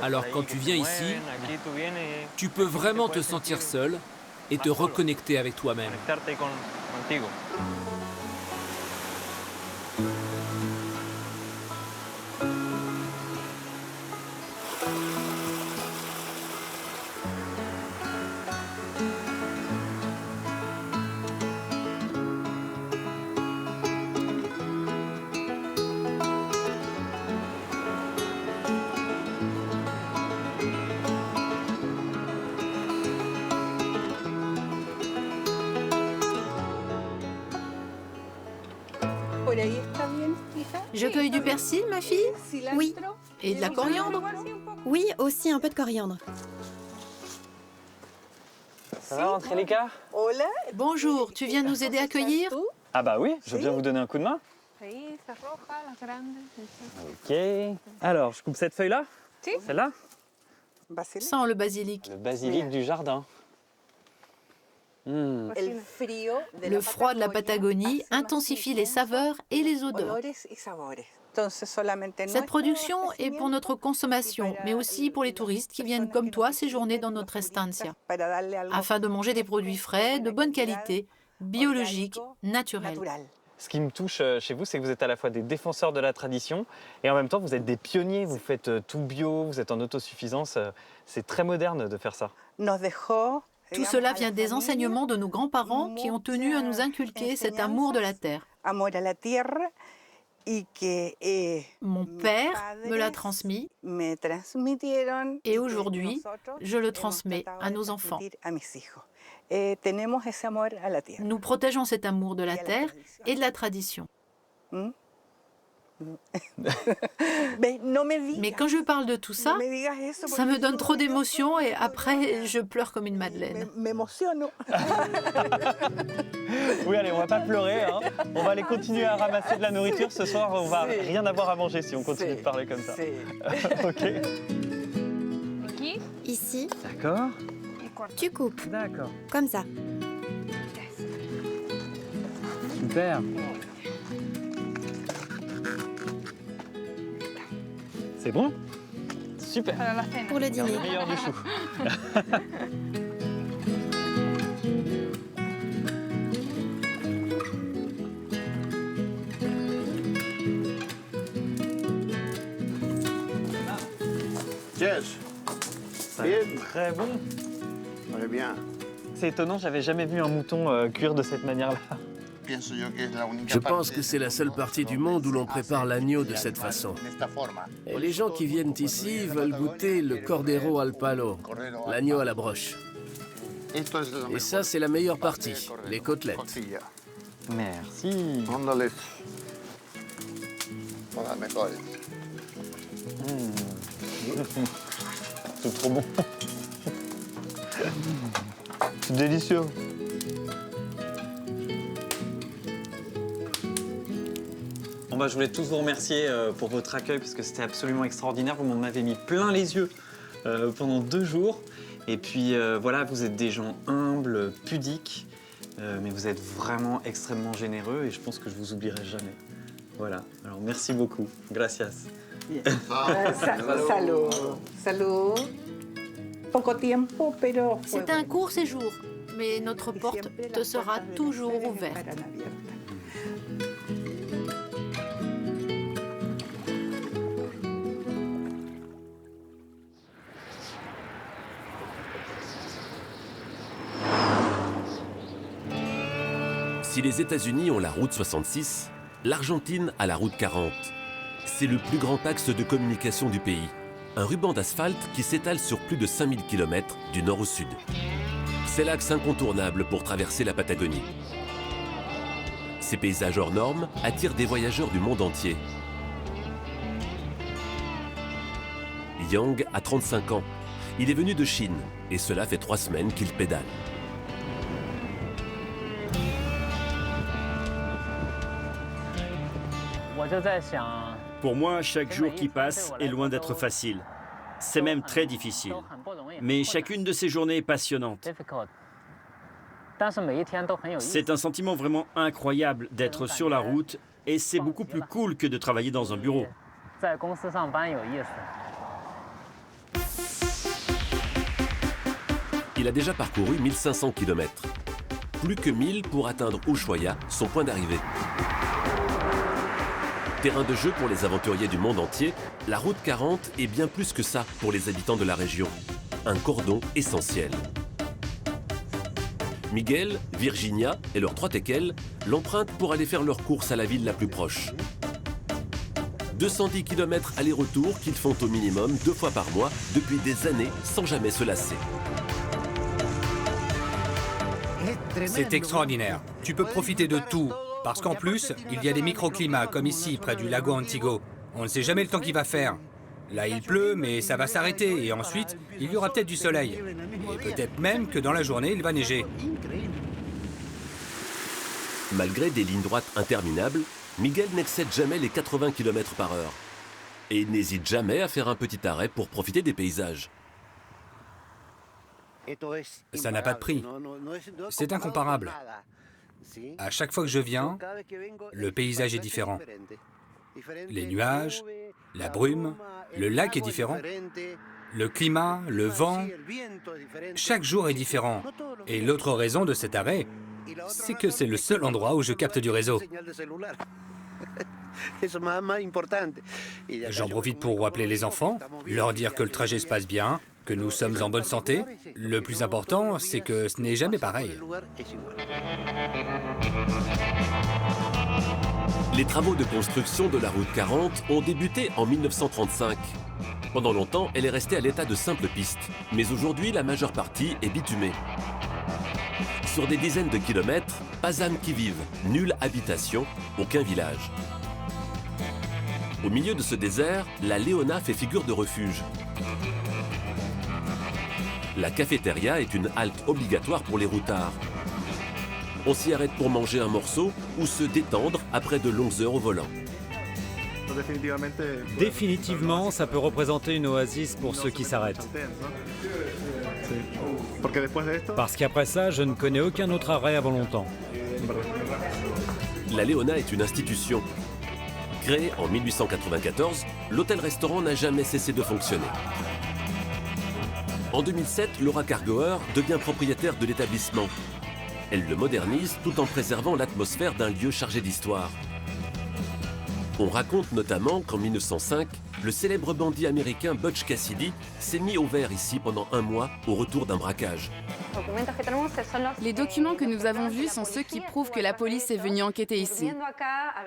Alors quand tu viens ici, tu peux vraiment te sentir seul et te reconnecter avec toi-même. Je cueille du persil, ma fille? Oui. Et de la coriandre? Oui, aussi un peu de coriandre. Ça va, Angélica? Bonjour, tu viens nous aider à cueillir? Ah bah oui, je veux bien vous donner un coup de main. Ok. Alors, je coupe cette feuille-là? Celle-là? Sans le basilic. Le basilic du jardin. Le froid de la Patagonie intensifie les saveurs et les odeurs. Cette production est pour notre consommation, mais aussi pour les touristes qui viennent comme toi séjourner dans notre estancia, afin de manger des produits frais, de bonne qualité, biologiques, naturels. Ce qui me touche chez vous, c'est que vous êtes à la fois des défenseurs de la tradition et en même temps, vous êtes des pionniers. Vous faites tout bio, vous êtes en autosuffisance. C'est très moderne de faire ça. Tout cela vient des enseignements de nos grands-parents qui ont tenu à nous inculquer cet amour de la terre. Mon père me l'a transmis et aujourd'hui, je le transmets à nos enfants. Nous protégeons cet amour de la terre et de la tradition. Mais quand je parle de tout ça, ça me donne trop d'émotions et après, je pleure comme une madeleine. Oui, allez, on va pas pleurer. Hein. On va aller continuer à ramasser de la nourriture. Ce soir, on va rien avoir à manger si on continue de parler comme ça. Ok. Ici. D'accord. Tu coupes. D'accord. Comme ça. Super. C'est bon? Super. Pour le dîner. Le meilleur du chou. Yes. Très bon. Très bien. C'est étonnant, j'avais jamais vu un mouton cuire de cette manière-là. Je pense que c'est la seule partie du monde où l'on prépare l'agneau de cette façon. Et les gens qui viennent ici veulent goûter le cordero al palo, l'agneau à la broche. Et ça, c'est la meilleure partie, les côtelettes. Merci. C'est trop bon. C'est délicieux. Bon bah, je voulais tous vous remercier pour votre accueil parce que c'était absolument extraordinaire. Vous m'en avez mis plein les yeux pendant 2 jours. Et puis voilà, vous êtes des gens humbles, pudiques, mais vous êtes vraiment extrêmement généreux et je pense que je vous oublierai jamais. Voilà, alors merci beaucoup. Gracias. Salut. Salut. Poco tiempo, pero C'est un court séjour, mais notre porte te sera toujours ouverte. Si les États-Unis ont la route 66, l'Argentine a la route 40. C'est le plus grand axe de communication du pays. Un ruban d'asphalte qui s'étale sur plus de 5000 km du nord au sud. C'est l'axe incontournable pour traverser la Patagonie. Ces paysages hors normes attirent des voyageurs du monde entier. Yang a 35 ans. Il est venu de Chine et cela fait 3 semaines qu'il pédale. Pour moi, chaque jour qui passe est loin d'être facile. C'est même très difficile. Mais chacune de ces journées est passionnante. C'est un sentiment vraiment incroyable d'être sur la route et c'est beaucoup plus cool que de travailler dans un bureau. Il a déjà parcouru 1500 km. Plus que 1000 pour atteindre Ushuaia, son point d'arrivée. Terrain de jeu pour les aventuriers du monde entier, la route 40 est bien plus que ça pour les habitants de la région. Un cordon essentiel. Miguel, Virginia et leurs 3 teckels l'empruntent pour aller faire leurs courses à la ville la plus proche. 210 km aller-retour qu'ils font au minimum 2 fois par mois depuis des années sans jamais se lasser. C'est extraordinaire. Tu peux profiter de tout. Parce qu'en plus, il y a des microclimats, comme ici, près du lago Antigo. On ne sait jamais le temps qu'il va faire. Là, il pleut, mais ça va s'arrêter. Et ensuite, il y aura peut-être du soleil. Et peut-être même que dans la journée, il va neiger. Malgré des lignes droites interminables, Miguel n'excède jamais les 80 km/h. Et il n'hésite jamais à faire un petit arrêt pour profiter des paysages. Ça n'a pas de prix. C'est incomparable. À chaque fois que je viens, le paysage est différent. Les nuages, la brume, le lac est différent. Le climat, le vent, chaque jour est différent. Et l'autre raison de cet arrêt, c'est que c'est le seul endroit où je capte du réseau. J'en profite pour appeler les enfants, leur dire que le trajet se passe bien, que nous sommes en bonne santé. Le plus important, c'est que ce n'est jamais pareil. Les travaux de construction de la route 40 ont débuté en 1935. Pendant longtemps, elle est restée à l'état de simple piste. Mais aujourd'hui, la majeure partie est bitumée. Sur des dizaines de kilomètres, pas âme qui vive, nulle habitation, aucun village. Au milieu de ce désert, la Leona fait figure de refuge. La cafétéria est une halte obligatoire pour les routards. On s'y arrête pour manger un morceau ou se détendre après de longues heures au volant. Définitivement, ça peut représenter une oasis pour ceux qui s'arrêtent. Parce qu'après ça, je ne connais aucun autre arrêt avant longtemps. La Leona est une institution. Créé en 1894, l'hôtel-restaurant n'a jamais cessé de fonctionner. En 2007, Laura Cargoer devient propriétaire de l'établissement. Elle le modernise tout en préservant l'atmosphère d'un lieu chargé d'histoire. On raconte notamment qu'en 1905, le célèbre bandit américain Butch Cassidy s'est mis au vert ici pendant 1 mois au retour d'un braquage. Les documents que nous avons vus sont ceux qui prouvent que la police est venue enquêter ici.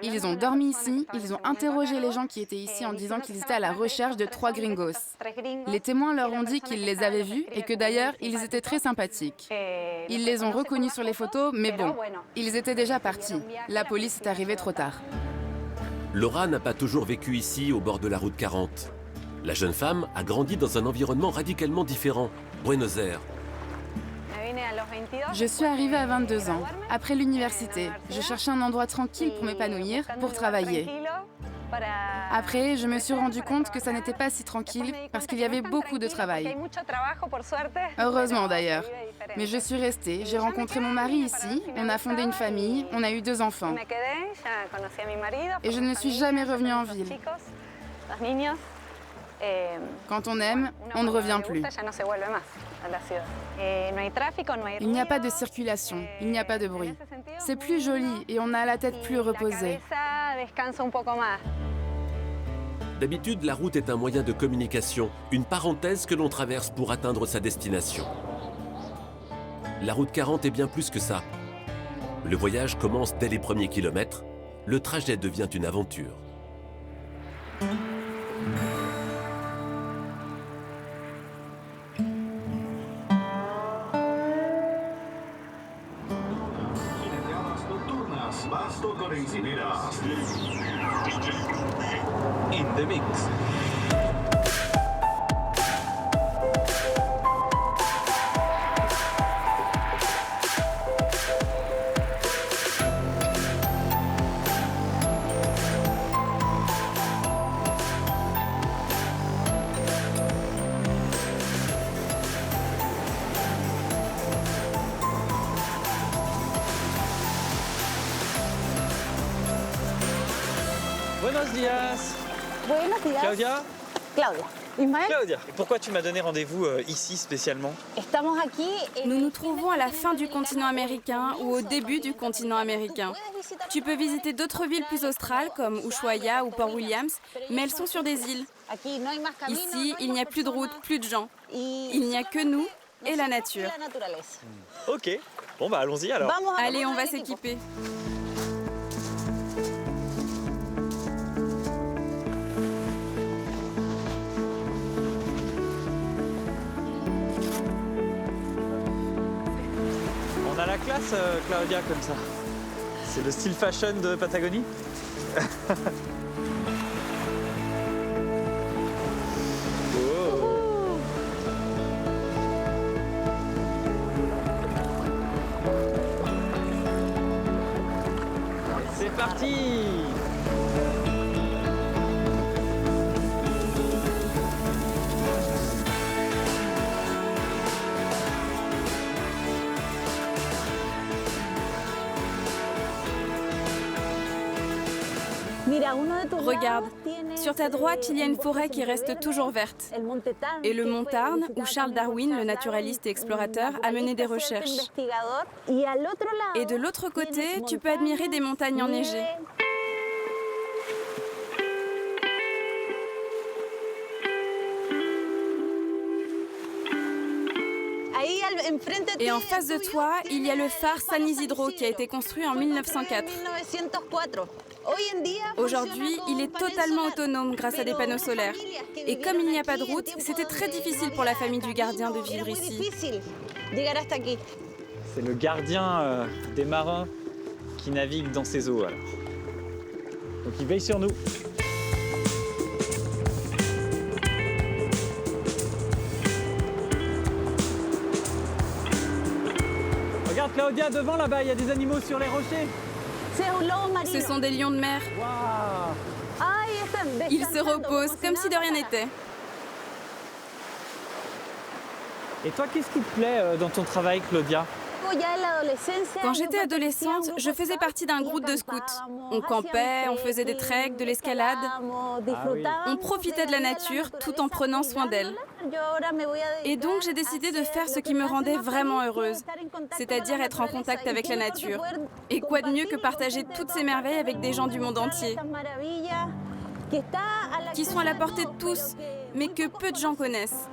Ils ont dormi ici, ils ont interrogé les gens qui étaient ici en disant qu'ils étaient à la recherche de 3 gringos. Les témoins leur ont dit qu'ils les avaient vus et que d'ailleurs, ils étaient très sympathiques. Ils les ont reconnus sur les photos, mais bon, ils étaient déjà partis. La police est arrivée trop tard. Laura n'a pas toujours vécu ici, au bord de la route 40. La jeune femme a grandi dans un environnement radicalement différent, Buenos Aires. Je suis arrivée à 22 ans, après l'université. Je cherchais un endroit tranquille pour m'épanouir, pour travailler. Après, je me suis rendu compte que ça n'était pas si tranquille parce qu'il y avait beaucoup de travail. Heureusement d'ailleurs. Mais je suis restée, j'ai rencontré mon mari ici, on a fondé une famille, on a eu 2 enfants. Et je ne suis jamais revenue en ville. Quand on aime, on ne revient plus. Il n'y a pas de circulation, il n'y a pas de bruit. C'est plus joli et on a la tête plus reposée. D'habitude, la route est un moyen de communication, une parenthèse que l'on traverse pour atteindre sa destination. La route 40 est bien plus que ça. Le voyage commence dès les premiers kilomètres. Le trajet devient une aventure. In the mix. Buenos días. Buenos días. Claudia. Claudia. Ismaël. Claudia. Et pourquoi tu m'as donné rendez-vous ici spécialement? Nous nous trouvons à la fin du continent américain ou au début du continent américain. Tu peux visiter d'autres villes plus australes comme Ushuaia ou Port Williams, mais elles sont sur des îles. Ici, il n'y a plus de route, plus de gens. Il n'y a que nous et la nature. Ok. Bon bah allons-y alors. Allez, on va s'équiper. On a la classe, Claudia, comme ça. C'est le style fashion de Patagonie. Oh. C'est parti! Regarde, sur ta droite, il y a une forêt qui reste toujours verte. Et le mont Tarn, où Charles Darwin, le naturaliste et explorateur, a mené des recherches. Et de l'autre côté, tu peux admirer des montagnes enneigées. Et en face de toi, il y a le phare San Isidro qui a été construit en 1904. Aujourd'hui, il est totalement autonome grâce à des panneaux solaires. Et comme il n'y a pas de route, c'était très difficile pour la famille du gardien de vivre ici. C'est le gardien des marins qui navigue dans ces eaux alors. Donc il veille sur nous. Regarde Claudia, devant là-bas, il y a des animaux sur les rochers. Ce sont des lions de mer. Ils se reposent comme si de rien n'était. Et toi, qu'est-ce qui te plaît dans ton travail, Claudia? Quand j'étais adolescente, je faisais partie d'un groupe de scouts. On campait, on faisait des treks, de l'escalade. On profitait de la nature tout en prenant soin d'elle. Et donc j'ai décidé de faire ce qui me rendait vraiment heureuse, c'est-à-dire être en contact avec la nature. Et quoi de mieux que partager toutes ces merveilles avec des gens du monde entier, qui sont à la portée de tous, mais que peu de gens connaissent.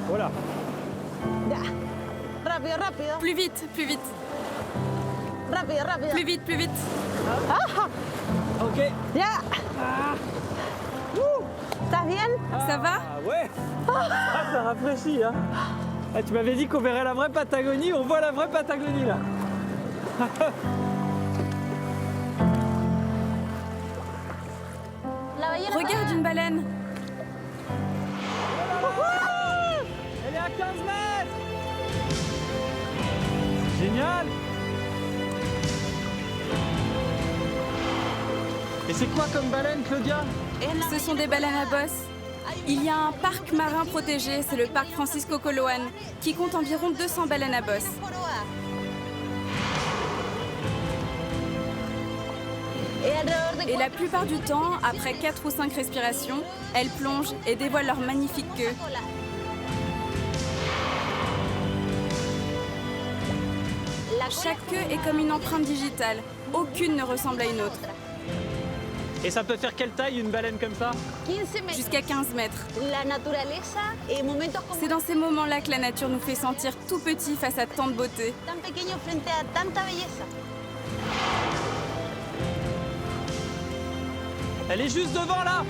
Voilà. Plus vite, plus vite. Plus vite, plus vite. Ok. Ça va? Ah ouais. Ça rafraîchit, hein. Ah, tu m'avais dit qu'on verrait la vraie Patagonie, on voit la vraie Patagonie là. Regarde une baleine. Elle est à 15 mètres. Génial! Et c'est quoi comme baleine, Claudia? Ce sont des baleines à bosse. Il y a un parc marin protégé, c'est le parc Francisco Coloane, qui compte environ 200 baleines à bosse. Et la plupart du temps, après 4 ou 5 respirations, elles plongent et dévoilent leur magnifique queue. Chaque queue est comme une empreinte digitale. Aucune ne ressemble à une autre. Et ça peut faire quelle taille une baleine comme ça? Jusqu'à 15 mètres. C'est dans ces moments-là que la nature nous fait sentir tout petits face à tant de beauté. Elle est juste devant là!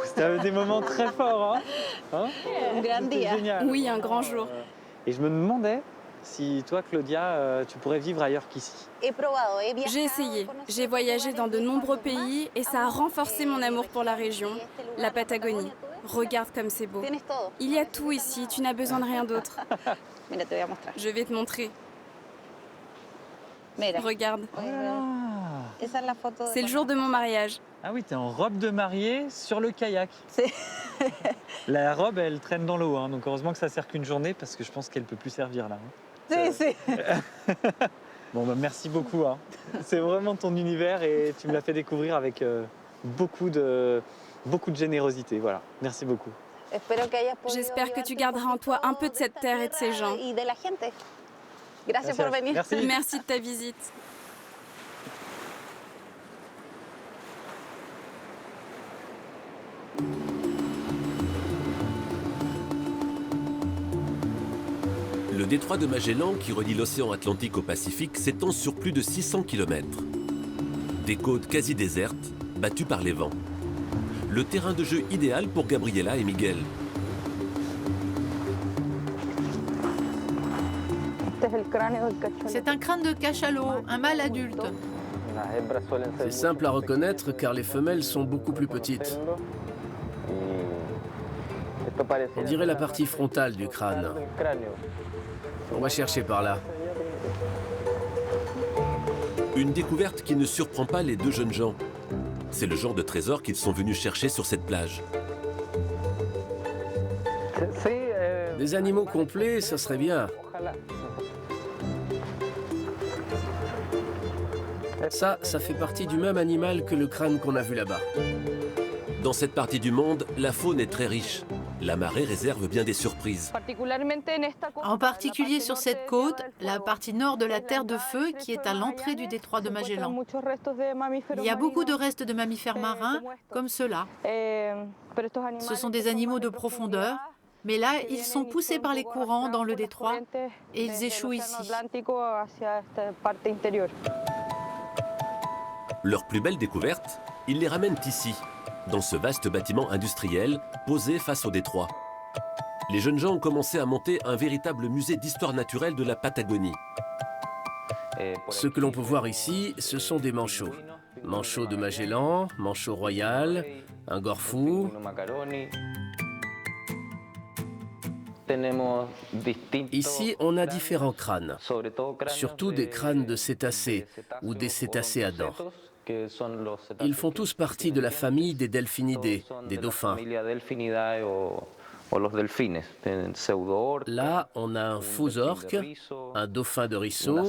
C'était des moments très forts, hein? C'était génial. Oui, un grand jour. Et je me demandais si toi, Claudia, tu pourrais vivre ailleurs qu'ici. J'ai essayé. J'ai voyagé dans de nombreux pays et ça a renforcé mon amour pour la région, la Patagonie. Regarde comme c'est beau. Il y a tout ici, tu n'as besoin de rien d'autre. Je vais te montrer. Regarde. C'est le jour de mon mariage. Ah oui, t'es en robe de mariée sur le kayak. La robe, elle traîne dans l'eau, hein, donc heureusement que ça sert qu'une journée parce que je pense qu'elle peut plus servir là. Bon, bah, merci beaucoup. Hein. C'est vraiment ton univers et tu me l'as fait découvrir avec beaucoup de générosité. Voilà, merci beaucoup. J'espère que tu garderas en toi un peu de cette terre et de ces gens. Merci. Merci de ta visite. Le détroit de Magellan, qui relie l'océan Atlantique au Pacifique, s'étend sur plus de 600 km. Des côtes quasi désertes, battues par les vents. Le terrain de jeu idéal pour Gabriela et Miguel. C'est un crâne de cachalot, un mâle adulte. C'est simple à reconnaître car les femelles sont beaucoup plus petites. On dirait la partie frontale du crâne. On va chercher par là. Une découverte qui ne surprend pas les deux jeunes gens. C'est le genre de trésor qu'ils sont venus chercher sur cette plage. Des animaux complets, ça serait bien. Ça fait partie du même animal que le crâne qu'on a vu là-bas. Dans cette partie du monde, la faune est très riche. La marée réserve bien des surprises. En particulier sur cette côte, la partie nord de la Terre de Feu, qui est à l'entrée du détroit de Magellan. Il y a beaucoup de restes de mammifères marins, comme ceux-là. Ce sont des animaux de profondeur, mais là, ils sont poussés par les courants dans le détroit et ils échouent ici. Leur plus belle découverte, ils les ramènent ici, dans ce vaste bâtiment industriel posé face au détroit. Les jeunes gens ont commencé à monter un véritable musée d'histoire naturelle de la Patagonie. Ce que l'on peut voir ici, ce sont des manchots. Manchot de Magellan, manchot royal, un gorfou. Ici, on a différents crânes, surtout des crânes de cétacés ou des cétacés à dents. Ils font tous partie de la famille des delphinidés, des dauphins. Là, on a un faux orque, un dauphin de Risso,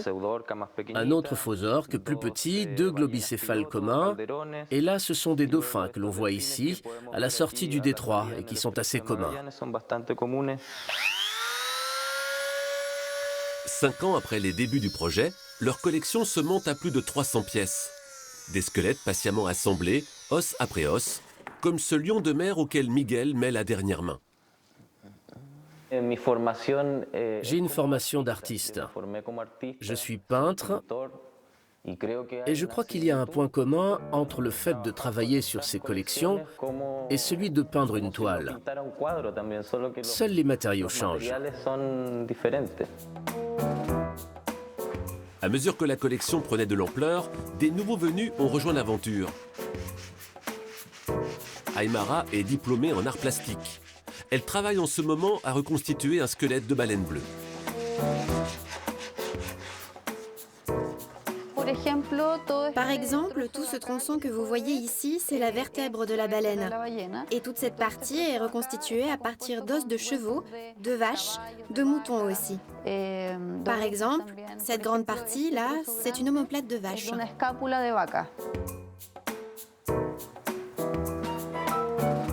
un autre faux orque plus petit, deux globicéphales communs. Et là, ce sont des dauphins que l'on voit ici, à la sortie du détroit, et qui sont assez communs. 5 ans après les débuts du projet, leur collection se monte à plus de 300 pièces. Des squelettes patiemment assemblés, os après os, comme ce lion de mer auquel Miguel met la dernière main. J'ai une formation d'artiste. Je suis peintre et je crois qu'il y a un point commun entre le fait de travailler sur ces collections et celui de peindre une toile. Seuls les matériaux changent. À mesure que la collection prenait de l'ampleur, des nouveaux venus ont rejoint l'aventure. Aymara est diplômée en art plastique. Elle travaille en ce moment à reconstituer un squelette de baleine bleue. Par exemple, tout ce tronçon que vous voyez ici, c'est la vertèbre de la baleine. Et toute cette partie est reconstituée à partir d'os de chevaux, de vaches, de moutons aussi. Par exemple, cette grande partie-là, c'est une omoplate de vache.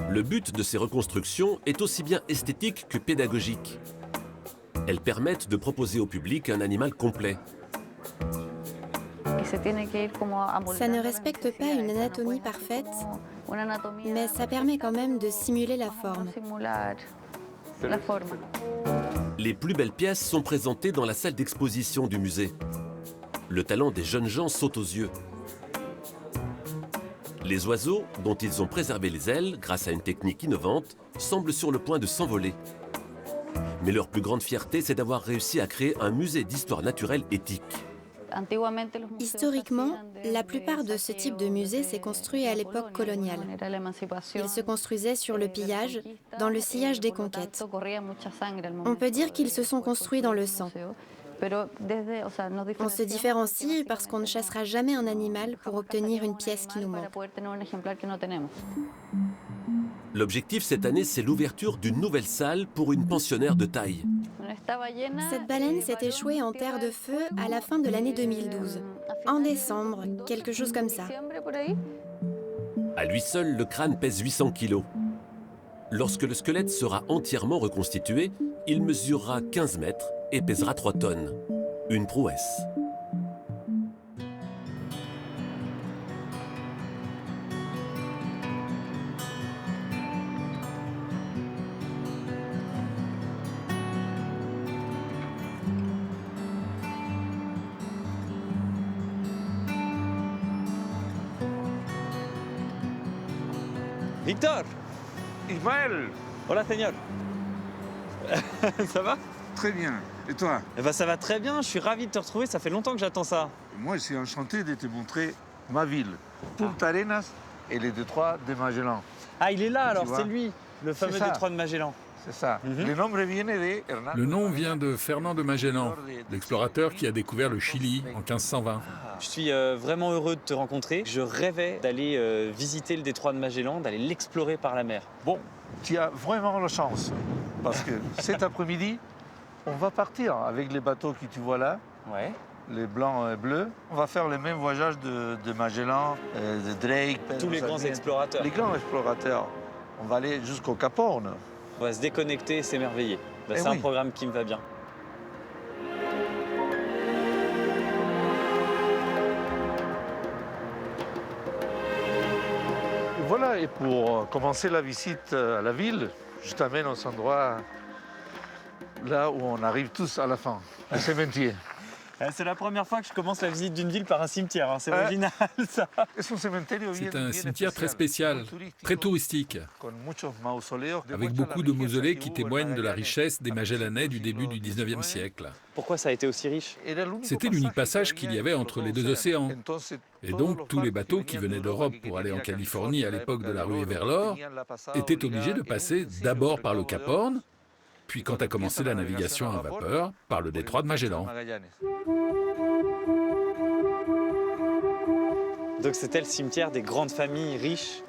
Le but de ces reconstructions est aussi bien esthétique que pédagogique. Elles permettent de proposer au public un animal complet. Ça ne respecte pas une anatomie parfaite, mais ça permet quand même de simuler la forme. Les plus belles pièces sont présentées dans la salle d'exposition du musée. Le talent des jeunes gens saute aux yeux. Les oiseaux, dont ils ont préservé les ailes grâce à une technique innovante, semblent sur le point de s'envoler. Mais leur plus grande fierté, c'est d'avoir réussi à créer un musée d'histoire naturelle éthique. Historiquement, la plupart de ce type de musée s'est construit à l'époque coloniale. Il se construisait sur le pillage, dans le sillage des conquêtes. On peut dire qu'ils se sont construits dans le sang. On se différencie parce qu'on ne chassera jamais un animal pour obtenir une pièce qui nous manque. L'objectif cette année, c'est l'ouverture d'une nouvelle salle pour une pensionnaire de taille. Cette baleine s'est échouée en terre de feu à la fin de l'année 2012. En décembre, quelque chose comme ça. À lui seul, le crâne pèse 800 kilos. Lorsque le squelette sera entièrement reconstitué, il mesurera 15 mètres et pèsera 3 tonnes. Une prouesse. Victor! Ismaël! Hola, señor. Ça va? Très bien. Et toi? Eh ben, ça va très bien, je suis ravi de te retrouver, ça fait longtemps que j'attends ça. Moi, je suis enchanté de te montrer ma ville, Punta Arenas et les détroits de Magellan. Ah, il est là alors, c'est lui, le fameux détroit de Magellan. C'est ça. Le nom vient de Fernand de Magellan, l'explorateur qui a découvert le Chili en 1520. Je suis vraiment heureux de te rencontrer. Je rêvais d'aller visiter le détroit de Magellan, d'aller l'explorer par la mer. Bon, tu as vraiment la chance, parce que cet après-midi, on va partir avec les bateaux que tu vois là, les blancs et bleus. On va faire le même voyage de Magellan, de Drake. Tous les grands explorateurs. Les grands explorateurs. On va aller jusqu'au Cap Horn. On va se déconnecter et s'émerveiller. C'est un programme qui me va bien. Voilà, et pour commencer la visite à la ville, je t'amène au endroit là où on arrive tous à la fin, le cimetière. C'est la première fois que je commence la visite d'une ville par un cimetière, hein. C'est original ça. C'est un cimetière très spécial, très touristique, avec beaucoup de mausolées qui témoignent de la richesse des Magellanais du début du 19e siècle. Pourquoi ça a été aussi riche? C'était l'unique passage qu'il y avait entre les deux océans. Et donc tous les bateaux qui venaient d'Europe pour aller en Californie à l'époque de la ruée vers l'or étaient obligés de passer d'abord par le Cap Horn, puis quand a commencé la navigation à vapeur, par le détroit de Magellan. Donc c'était le cimetière des grandes familles riches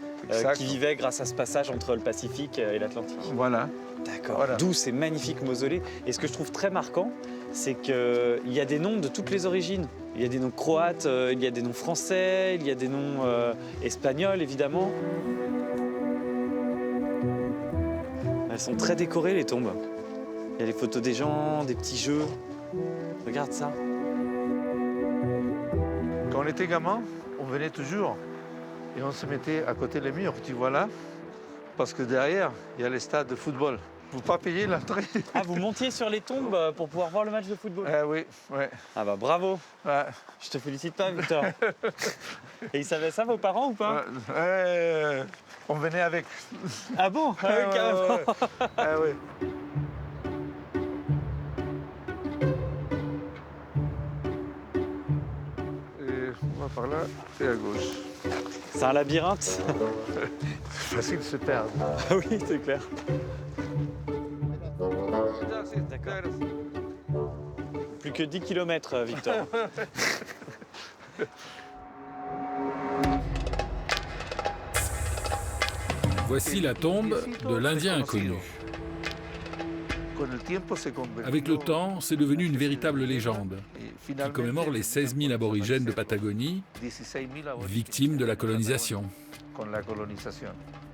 qui vivaient grâce à ce passage entre le Pacifique et l'Atlantique. Voilà. D'accord. Voilà. D'où ces magnifiques mausolées. Et ce que je trouve très marquant, c'est qu'il y a des noms de toutes les origines. Il y a des noms croates, il y a des noms français, il y a des noms espagnols, évidemment. Elles sont très décorées, les tombes. Il y a les photos des gens, des petits jeux. Regarde ça. Quand on était gamin, on venait toujours et on se mettait à côté des murs, tu vois là, parce que derrière, il y a les stades de football. Pour pas payer l'entrée. Ah, vous montiez sur les tombes pour pouvoir voir le match de football? Oui, ouais. Ah bah bravo. Ouais. Je te félicite pas, Victor. Et ils savaient ça, vos parents, ou pas? On venait avec. Ah bon? Ah oui, carrément. Ah oui. Et on va par là et à gauche. C'est un labyrinthe. Facile de se perdre. Ah oui, c'est clair. D'accord. Plus que 10 km, Victor. Voici la tombe de l'Indien inconnu. Avec le temps, c'est devenu une véritable légende qui commémore les 16 000 aborigènes de Patagonie, victimes de la colonisation.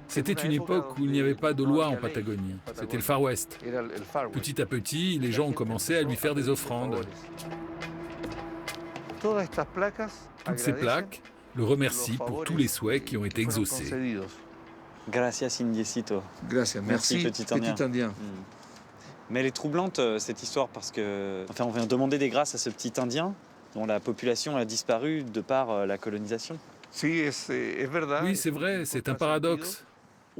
C'était une époque où il n'y avait pas de loi en Patagonie, c'était le Far West. Petit à petit, les gens ont commencé à lui faire des offrandes. Toutes ces plaques le remercient pour tous les souhaits qui ont été exaucés. Gracias, indiecito. Gracias, merci, petit Indien. Mais elle est troublante, cette histoire, parce que... Enfin, on vient demander des grâces à ce petit Indien dont la population a disparu de par la colonisation. Oui, c'est vrai, c'est un paradoxe.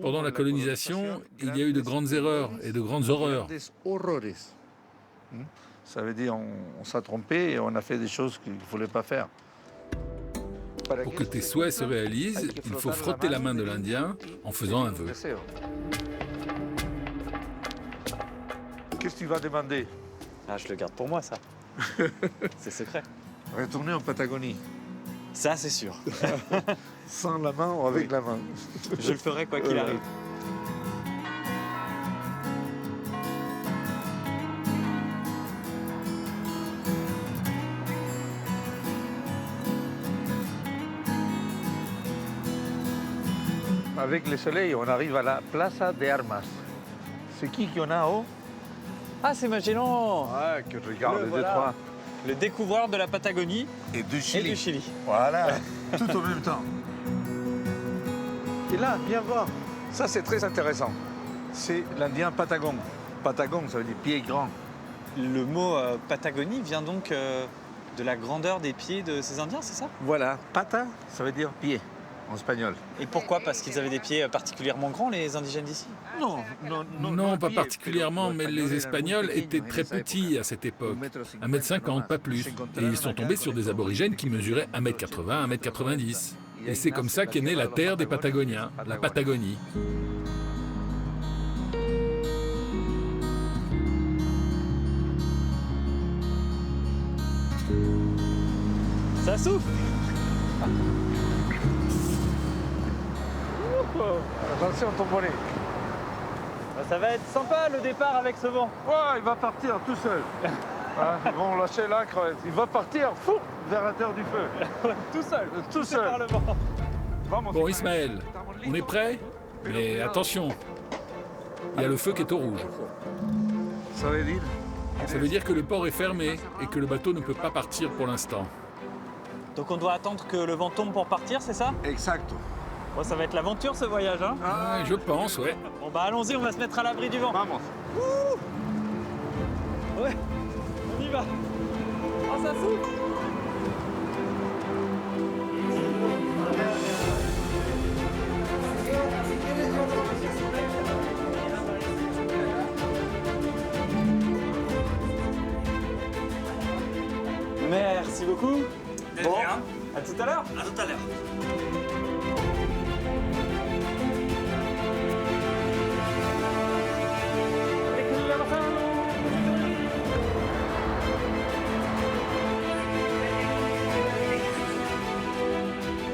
Pendant la colonisation, il y a eu de grandes erreurs et de grandes horreurs. Ça veut dire on s'est trompé et on a fait des choses qu'il ne fallait pas faire. Pour que tes souhaits se réalisent, il faut frotter la main de l'Indien en faisant un vœu. Qu'est-ce que tu vas demander? Ah, je le garde pour moi, ça. C'est secret. Retourner en Patagonie. Ça, c'est sûr. Sans la main ou avec la main. Je le ferai quoi qu'il arrive. Avec le soleil, on arrive à la Plaza de Armas. C'est qui en a en haut? Ah, c'est Magellan. Ouais, que je regarde les voilà. deux, trois. Le découvreur de la Patagonie et du Chili. Voilà, tout au même temps. Et là, viens voir. Ça, c'est très intéressant. C'est l'Indien Patagon. Patagon, ça veut dire pied grand. Le mot Patagonie vient donc de la grandeur des pieds de ces Indiens, c'est ça? Voilà, pata, ça veut dire pied en espagnol. Et pourquoi? Parce qu'ils avaient des pieds particulièrement grands, les indigènes d'ici? Non, pas particulièrement, mais les Espagnols étaient très petits à cette époque. 1,50 m, pas plus. Et ils sont tombés sur des aborigènes qui mesuraient 1,80 m, 1,90 m. Et c'est comme ça qu'est née la terre des Patagoniens, la Patagonie. Ça souffle. Attention, ton bonnet. Ça va être sympa le départ avec ce vent. Ouais, il va partir tout seul. Ils vont lâcher l'ancre, il va partir fou, vers la terre du feu. Tout seul. Tout seul. Par le vent. Bon, Ismaël, on est prêt? Mais attention, il y a le feu qui est au rouge. Ça veut dire? Ça veut dire que le port est fermé et que le bateau ne peut pas partir pour l'instant. Donc on doit attendre que le vent tombe pour partir, c'est ça? Exact. Bon, ça va être l'aventure ce voyage, hein? Ah, je pense, ouais. Bon bah allons-y, on va se mettre à l'abri du vent. Vamos. Ouais, on y va. Oh, ça souffle. Merci beaucoup. Bon, à tout à l'heure. À tout à l'heure.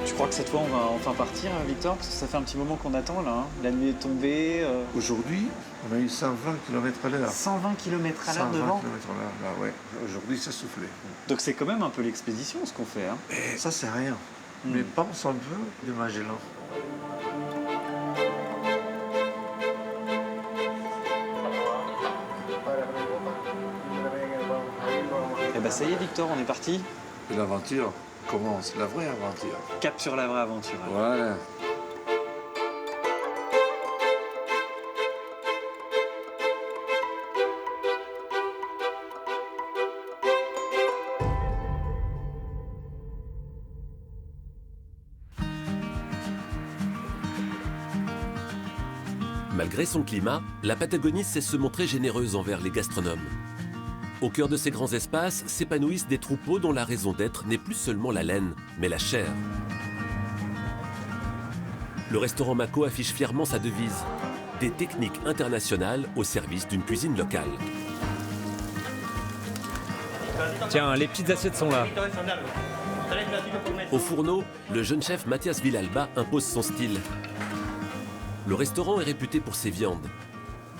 Je crois que cette fois on va enfin partir, Victor, parce que ça fait un petit moment qu'on attend là. Hein. La nuit est tombée. Aujourd'hui, on a eu 120 km à l'heure. 120 km à l'heure de vent. 120 km à l'heure, là, ouais. Aujourd'hui, ça soufflait. Donc c'est quand même un peu l'expédition ce qu'on fait. Hein. Et ça, c'est rien. Mais pense un peu de Magellan. Eh ben ça y est, Victor, on est parti. Et l'aventure commence, la vraie aventure. Cap sur la vraie aventure. Voilà. Malgré son climat, la Patagonie sait se montrer généreuse envers les gastronomes. Au cœur de ces grands espaces s'épanouissent des troupeaux dont la raison d'être n'est plus seulement la laine, mais la chair. Le restaurant Mako affiche fièrement sa devise « Des techniques internationales au service d'une cuisine locale ». Tiens, les petites assiettes sont là. Au fourneau, le jeune chef Mathias Villalba impose son style. Le restaurant est réputé pour ses viandes.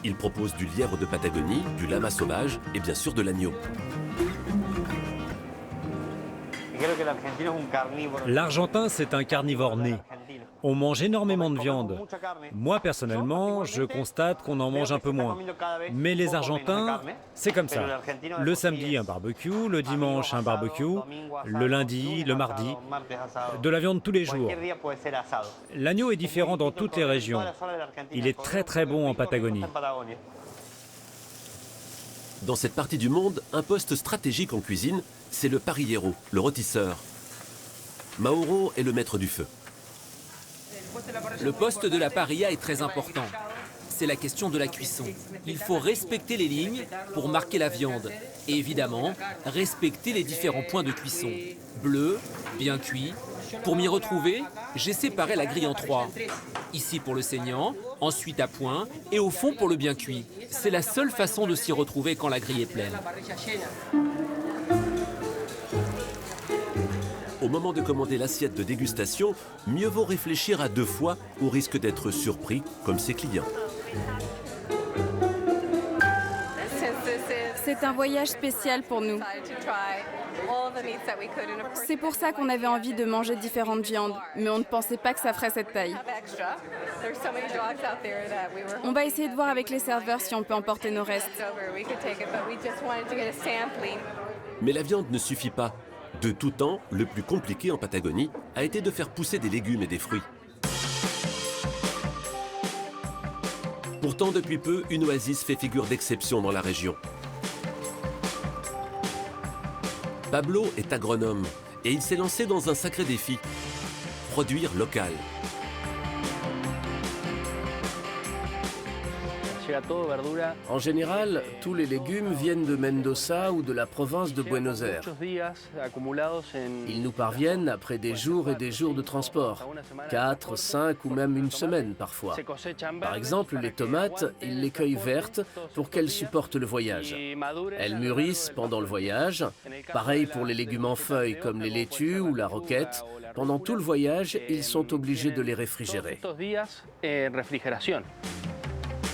Il propose du lièvre de Patagonie, du lama sauvage et bien sûr de l'agneau. L'Argentin, c'est un carnivore né. On mange énormément de viande. Moi, personnellement, je constate qu'on en mange un peu moins. Mais les Argentins, c'est comme ça. Le samedi, un barbecue, le dimanche, un barbecue, le lundi, le mardi, de la viande tous les jours. L'agneau est différent dans toutes les régions. Il est très très bon en Patagonie. Dans cette partie du monde, un poste stratégique en cuisine, c'est le parrillero, le rôtisseur. Mauro est le maître du feu. Le poste de la parrilla est très important. C'est la question de la cuisson. Il faut respecter les lignes pour marquer la viande. Et évidemment, respecter les différents points de cuisson. Bleu, bien cuit. Pour m'y retrouver, j'ai séparé la grille en 3. Ici pour le saignant, ensuite à point et au fond pour le bien cuit. C'est la seule façon de s'y retrouver quand la grille est pleine. Au moment de commander l'assiette de dégustation, mieux vaut réfléchir à 2 fois au risque d'être surpris comme ses clients. C'est un voyage spécial pour nous. C'est pour ça qu'on avait envie de manger différentes viandes, mais on ne pensait pas que ça ferait cette taille. On va essayer de voir avec les serveurs si on peut emporter nos restes. Mais la viande ne suffit pas. De tout temps, le plus compliqué en Patagonie a été de faire pousser des légumes et des fruits. Pourtant, depuis peu, une oasis fait figure d'exception dans la région. Pablo est agronome et il s'est lancé dans un sacré défi, produire local. En général, tous les légumes viennent de Mendoza ou de la province de Buenos Aires. Ils nous parviennent après des jours et des jours de transport, 4, 5 ou même une semaine parfois. Par exemple, les tomates, ils les cueillent vertes pour qu'elles supportent le voyage. Elles mûrissent pendant le voyage. Pareil pour les légumes en feuilles comme les laitues ou la roquette. Pendant tout le voyage, ils sont obligés de les réfrigérer.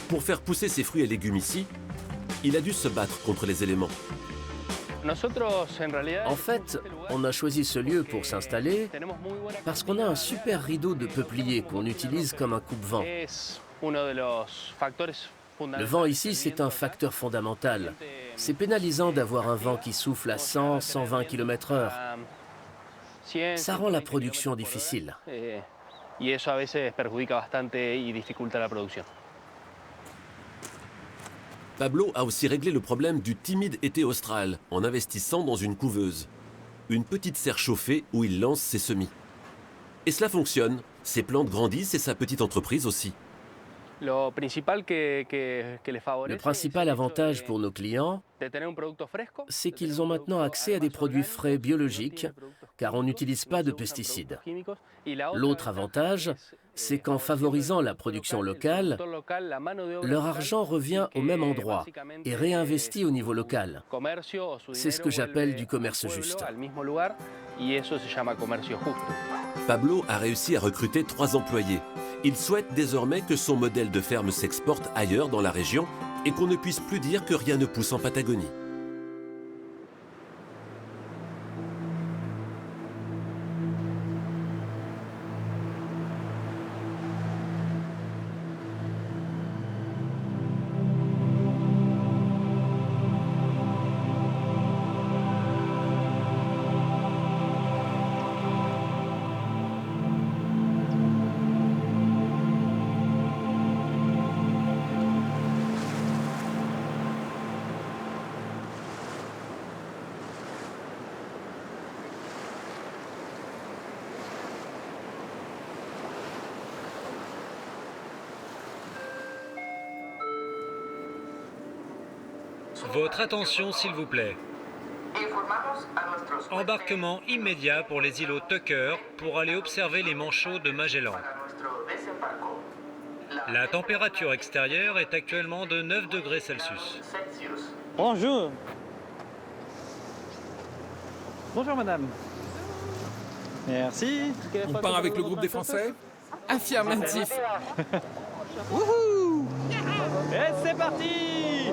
Pour faire pousser ses fruits et légumes ici, il a dû se battre contre les éléments. En fait, on a choisi ce lieu pour s'installer parce qu'on a un super rideau de peupliers qu'on utilise comme un coupe-vent. Le vent ici, c'est un facteur fondamental. C'est pénalisant d'avoir un vent qui souffle à 100-120 km/h. Ça rend la production difficile. Pablo a aussi réglé le problème du timide été austral en investissant dans une couveuse. Une petite serre chauffée où il lance ses semis. Et cela fonctionne. Ses plantes grandissent et sa petite entreprise aussi. Le principal avantage pour nos clients, c'est qu'ils ont maintenant accès à des produits frais biologiques, car on n'utilise pas de pesticides. L'autre avantage, c'est qu'en favorisant la production locale, leur argent revient au même endroit et réinvesti au niveau local. C'est ce que j'appelle du commerce juste. Pablo a réussi à recruter 3 employés. Il souhaite désormais que son modèle de ferme s'exporte ailleurs dans la région et qu'on ne puisse plus dire que rien ne pousse en Patagonie. Votre attention, s'il vous plaît. Embarquement immédiat pour les îlots Tucker pour aller observer les manchots de Magellan. La température extérieure est actuellement de 9 degrés Celsius. Bonjour. Bonjour madame. Merci. On part avec le groupe des Français? Affirmatif. Wouhou! Et c'est parti!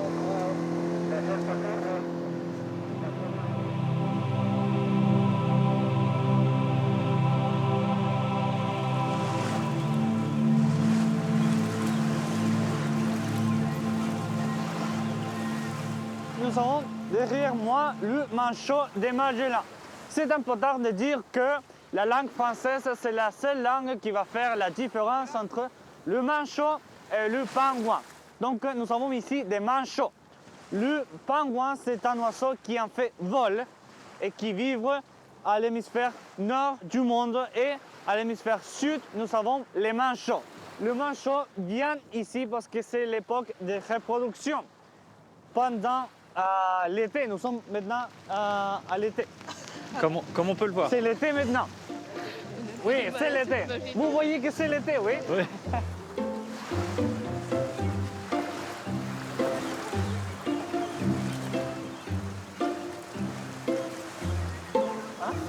Nous avons derrière moi le manchot de Magellan. C'est important de dire que la langue française, c'est la seule langue qui va faire la différence entre le manchot et le pingouin. Donc nous avons ici des manchots. Le pingouin, c'est un oiseau qui en fait vol et qui vit à l'hémisphère nord du monde, et à l'hémisphère sud, nous avons les manchots. Le manchot vient ici parce que c'est l'époque de reproduction. Pendant l'été, nous sommes maintenant à l'été. Comme on peut le voir. C'est l'été maintenant. Oui, c'est l'été. Vous voyez que c'est l'été, oui? Oui.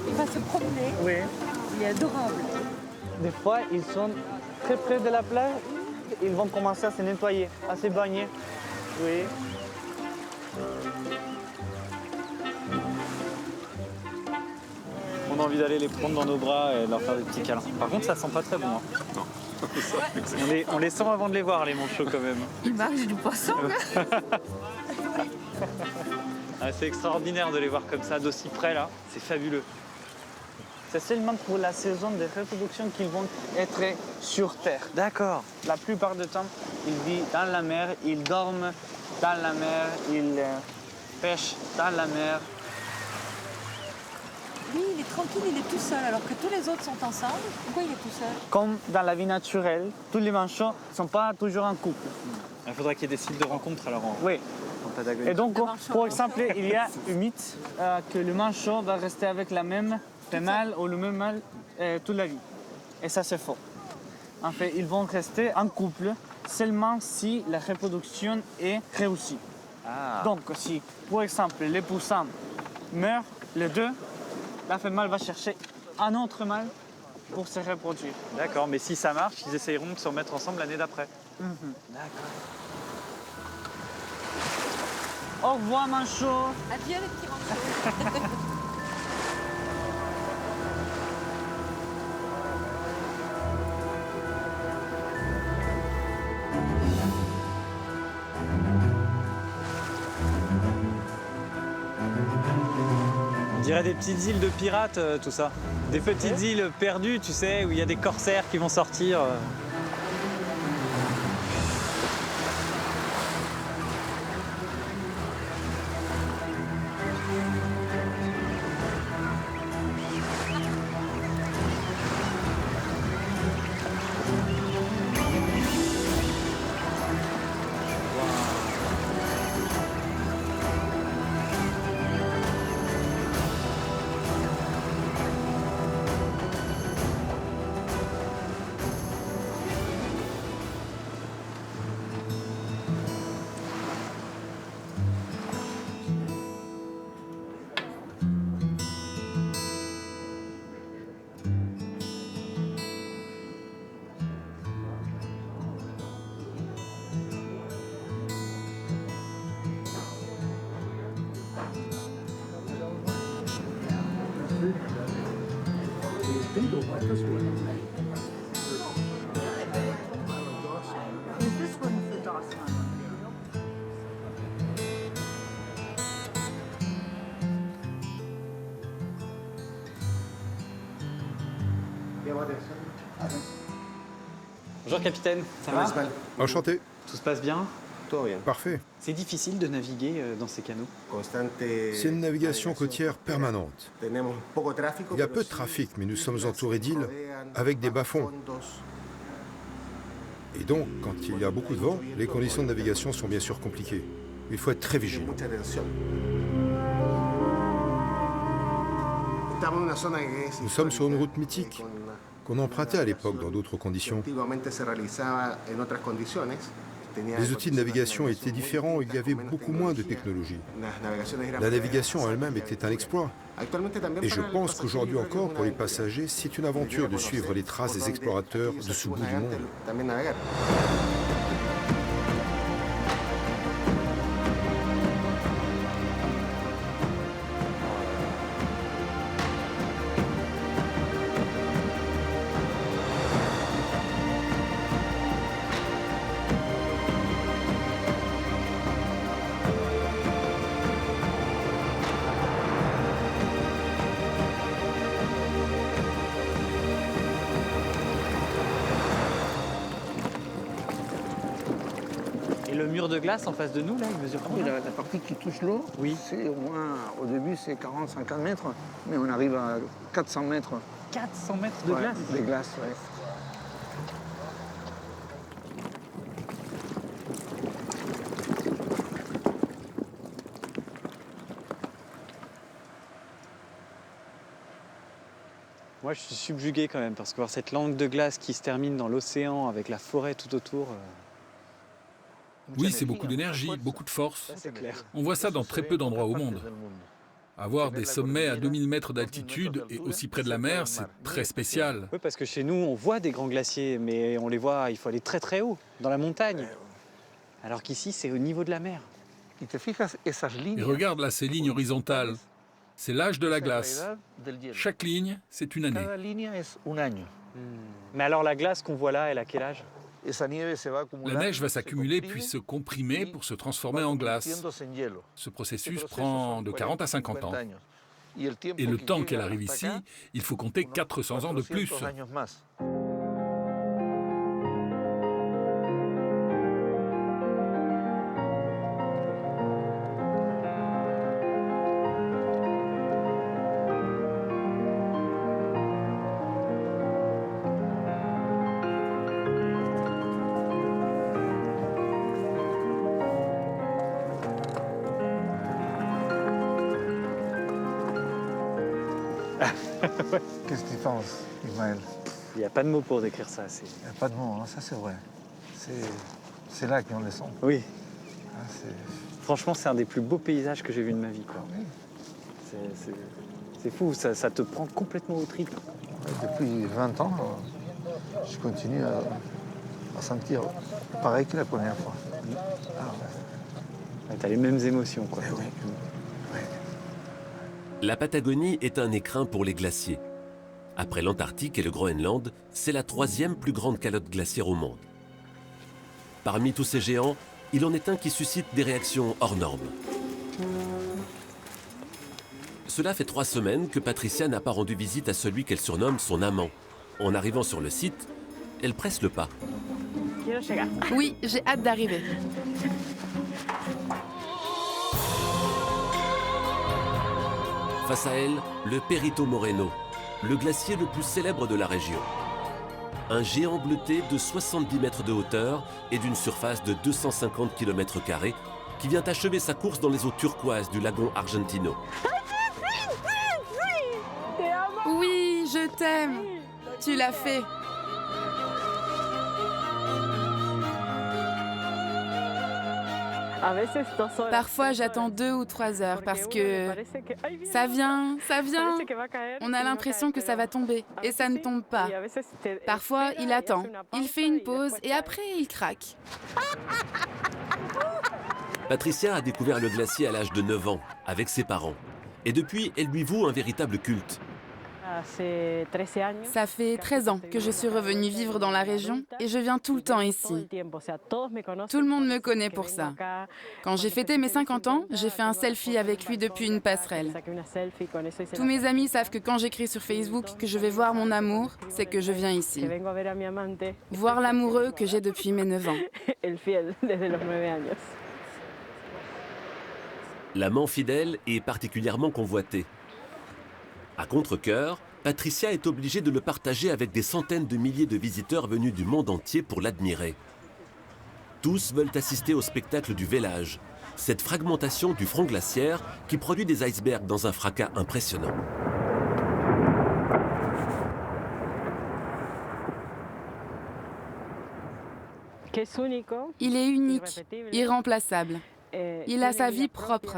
Il va se promener. Oui. Il est adorable. Des fois, ils sont très près de la plage. Ils vont commencer à se nettoyer, à se baigner. Oui. On a envie d'aller les prendre dans nos bras et leur faire des petits câlins. Par contre, ça sent pas très bon. Hein. Non. On les sent avant de les voir, les manchots, quand même. Il mange du poisson. Ah, c'est extraordinaire de les voir comme ça, d'aussi près, là. C'est fabuleux. C'est seulement pour la saison de reproduction qu'ils vont être sur Terre. D'accord. La plupart du temps, ils vivent dans la mer, ils dorment dans la mer, ils pêchent dans la mer. Lui, il est tranquille, il est tout seul, alors que tous les autres sont ensemble. Pourquoi il est tout seul? Comme dans la vie naturelle, tous les manchots ne sont pas toujours en couple. Il faudrait qu'il y ait des sites de rencontre, alors, oui. En Patagonie. Et donc, pour exemple, il y a un mythe que le manchot va rester avec la même femelle ou le même mâle toute la vie. Et ça, c'est faux. En fait, ils vont rester en couple seulement si la reproduction est réussie. Ah. Donc, si, par exemple, les poussins meurent, les deux, la femelle va chercher un autre mâle pour se reproduire. D'accord, mais si ça marche, ils essayeront de se remettre ensemble l'année d'après. D'accord. Au revoir, manchot. Adieu, les petits manchots. On dirait des petites îles de pirates, tout ça. Des petites îles perdues, tu sais, où il y a des corsaires qui vont sortir. Bonjour capitaine, ça va? Enchanté. Tout se passe bien? Parfait. C'est difficile de naviguer dans ces canaux? C'est une navigation côtière permanente. Il y a peu de trafic, mais nous sommes entourés d'îles avec des bas-fonds. Et donc, quand il y a beaucoup de vent, les conditions de navigation sont bien sûr compliquées. Il faut être très vigilant. Nous sommes sur une route mythique qu'on empruntait à l'époque dans d'autres conditions. Les outils de navigation étaient différents, il y avait beaucoup moins de technologie. La navigation elle-même était un exploit. Et je pense qu'aujourd'hui encore, pour les passagers, c'est une aventure de suivre les traces des explorateurs de ce bout du monde. Le mur de glace en face de nous, là, il mesure combien? La partie qui touche l'eau, oui. C'est au moins, au début, c'est 40-50 mètres, mais on arrive à 400 mètres. 400 mètres de glace? Des glaces, oui. Moi, je suis subjugué quand même, parce que voir cette langue de glace qui se termine dans l'océan avec la forêt tout autour... Oui, c'est beaucoup d'énergie, beaucoup de force. On voit ça dans très peu d'endroits au monde. Avoir des sommets à 2000 mètres d'altitude et aussi près de la mer, c'est très spécial. Oui, parce que chez nous, on voit des grands glaciers, mais on les voit, il faut aller très très haut, dans la montagne. Alors qu'ici, c'est au niveau de la mer. Et regarde là ces lignes horizontales. C'est l'âge de la glace. Chaque ligne, c'est une année. Mais alors la glace qu'on voit là, elle a quel âge? La neige va s'accumuler puis se comprimer pour se transformer en glace. Ce processus prend de 40 à 50 ans. Et le temps qu'elle arrive ici, il faut compter 400 ans de plus. Qu'est-ce que tu penses, Ismaël? Il n'y a pas de mots pour décrire ça. Il n'y a pas de mots, hein, ça c'est vrai. C'est là qu'on le sent. Oui. Franchement, c'est un des plus beaux paysages que j'ai vu de ma vie. Oui. C'est fou, ça te prend complètement au trip. Depuis 20 ans, je continue à sentir pareil que la première fois. T'as les mêmes émotions, quoi. Oui. La Patagonie est un écrin pour les glaciers. Après l'Antarctique et le Groenland, c'est la 3e plus grande calotte glaciaire au monde. Parmi tous ces géants, il en est un qui suscite des réactions hors normes. Cela fait 3 semaines que Patricia n'a pas rendu visite à celui qu'elle surnomme son amant. En arrivant sur le site, elle presse le pas. Oui, j'ai hâte d'arriver. Face à elle, le Perito Moreno, le glacier le plus célèbre de la région. Un géant bleuté de 70 mètres de hauteur et d'une surface de 250 km² qui vient achever sa course dans les eaux turquoises du lagon Argentino. Oui, je t'aime. Tu l'as fait. Parfois, j'attends 2 ou 3 heures parce que ça vient. On a l'impression que ça va tomber et ça ne tombe pas. Parfois, il attend, il fait une pause et après, il craque. Patricia a découvert le glacier à l'âge de 9 ans, avec ses parents. Et depuis, elle lui voue un véritable culte. Ça fait 13 ans que je suis revenue vivre dans la région et je viens tout le temps ici. Tout le monde me connaît pour ça. Quand j'ai fêté mes 50 ans, j'ai fait un selfie avec lui depuis une passerelle. Tous mes amis savent que quand j'écris sur Facebook que je vais voir mon amour, c'est que je viens ici. Voir l'amoureux que j'ai depuis mes 9 ans. L'amant fidèle est particulièrement convoité. À contre-cœur, Patricia est obligée de le partager avec des centaines de milliers de visiteurs venus du monde entier pour l'admirer. Tous veulent assister au spectacle du vélage, cette fragmentation du front glaciaire qui produit des icebergs dans un fracas impressionnant. Il est unique, irremplaçable. Il a sa vie propre.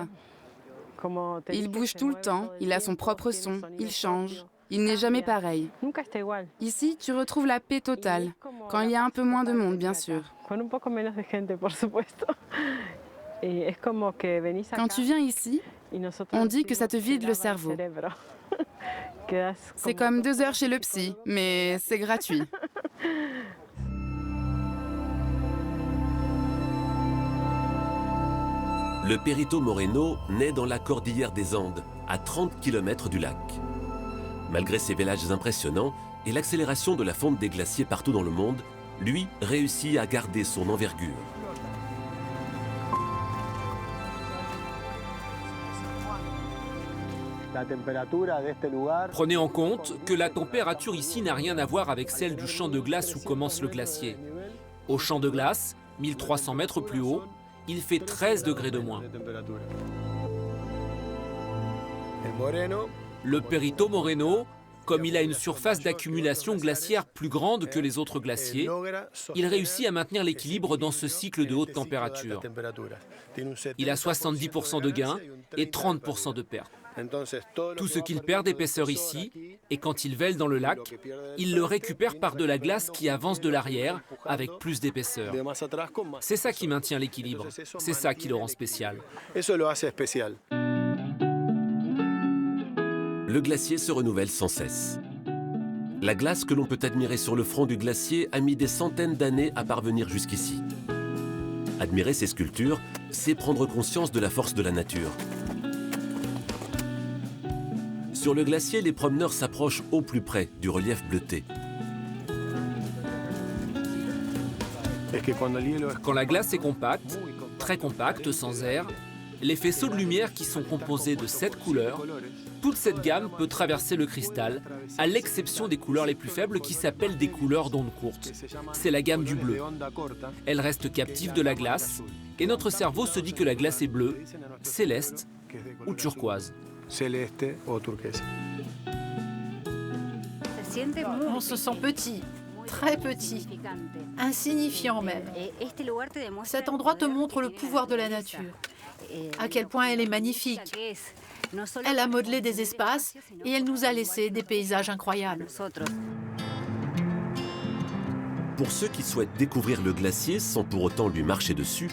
Il bouge tout le temps, il a son propre son, il change. Il n'est jamais pareil. Ici, tu retrouves la paix totale, quand il y a un peu moins de monde, bien sûr. Quand tu viens ici, on dit que ça te vide le cerveau. C'est comme 2 heures chez le psy, mais c'est gratuit. Le Perito Moreno naît dans la cordillère des Andes, à 30 km du lac. Malgré ses vélages impressionnants et l'accélération de la fonte des glaciers partout dans le monde, lui réussit à garder son envergure. Prenez en compte que la température ici n'a rien à voir avec celle du champ de glace où commence le glacier. Au champ de glace, 1300 mètres plus haut, il fait 13 degrés de moins. Le Perito Moreno, comme il a une surface d'accumulation glaciaire plus grande que les autres glaciers, il réussit à maintenir l'équilibre dans ce cycle de haute température. Il a 70% de gains et 30% de pertes. Tout ce qu'il perd d'épaisseur ici, et quand il vèle dans le lac, il le récupère par de la glace qui avance de l'arrière avec plus d'épaisseur. C'est ça qui maintient l'équilibre, c'est ça qui le rend spécial. Le glacier se renouvelle sans cesse. La glace que l'on peut admirer sur le front du glacier a mis des centaines d'années à parvenir jusqu'ici. Admirer ces sculptures, c'est prendre conscience de la force de la nature. Sur le glacier, les promeneurs s'approchent au plus près du relief bleuté. Quand la glace est compacte, très compacte, sans air, les faisceaux de lumière qui sont composés de 7 couleurs, toute cette gamme peut traverser le cristal, à l'exception des couleurs les plus faibles qui s'appellent des couleurs d'onde courte. C'est la gamme du bleu. Elle reste captive de la glace, et notre cerveau se dit que la glace est bleue, céleste ou turquoise. On se sent petit, très petit, insignifiant même. Cet endroit te montre le pouvoir de la nature, à quel point elle est magnifique. Elle a modelé des espaces et elle nous a laissé des paysages incroyables. Pour ceux qui souhaitent découvrir le glacier sans pour autant lui marcher dessus,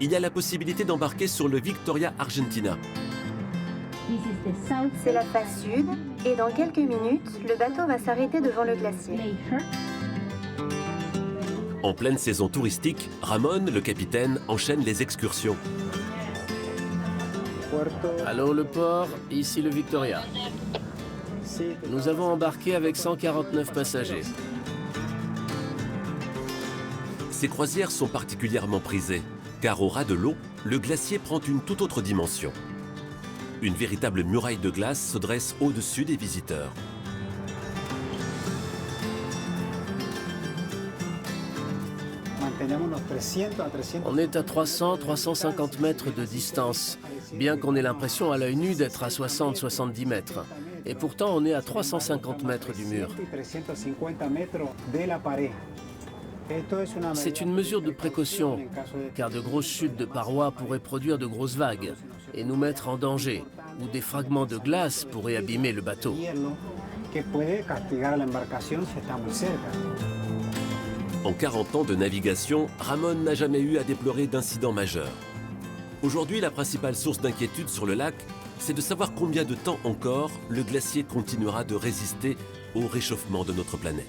il y a la possibilité d'embarquer sur le Victoria Argentina. C'est la face sud et dans quelques minutes, le bateau va s'arrêter devant le glacier. En pleine saison touristique, Ramon, le capitaine, enchaîne les excursions. Allô le port, ici le Victoria. Nous avons embarqué avec 149 passagers. Ces croisières sont particulièrement prisées, car au ras de l'eau, le glacier prend une toute autre dimension. Une véritable muraille de glace se dresse au-dessus des visiteurs. On est à 300-350 mètres de distance, bien qu'on ait l'impression à l'œil nu d'être à 60-70 mètres. Et pourtant, on est à 350 mètres du mur. C'est une mesure de précaution, car de grosses chutes de parois pourraient produire de grosses vagues et nous mettre en danger, ou des fragments de glace pourraient abîmer le bateau. En 40 ans de navigation, Ramon n'a jamais eu à déplorer d'incident majeur. Aujourd'hui, la principale source d'inquiétude sur le lac, c'est de savoir combien de temps encore le glacier continuera de résister au réchauffement de notre planète.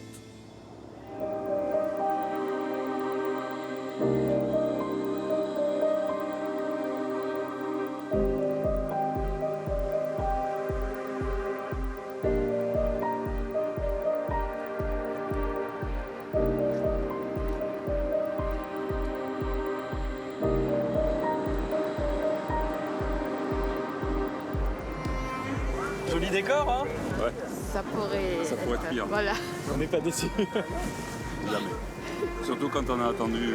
Joli décor, hein? Ouais. Ça pourrait être pire. Voilà. On n'est pas déçus. jamais. Surtout quand on a attendu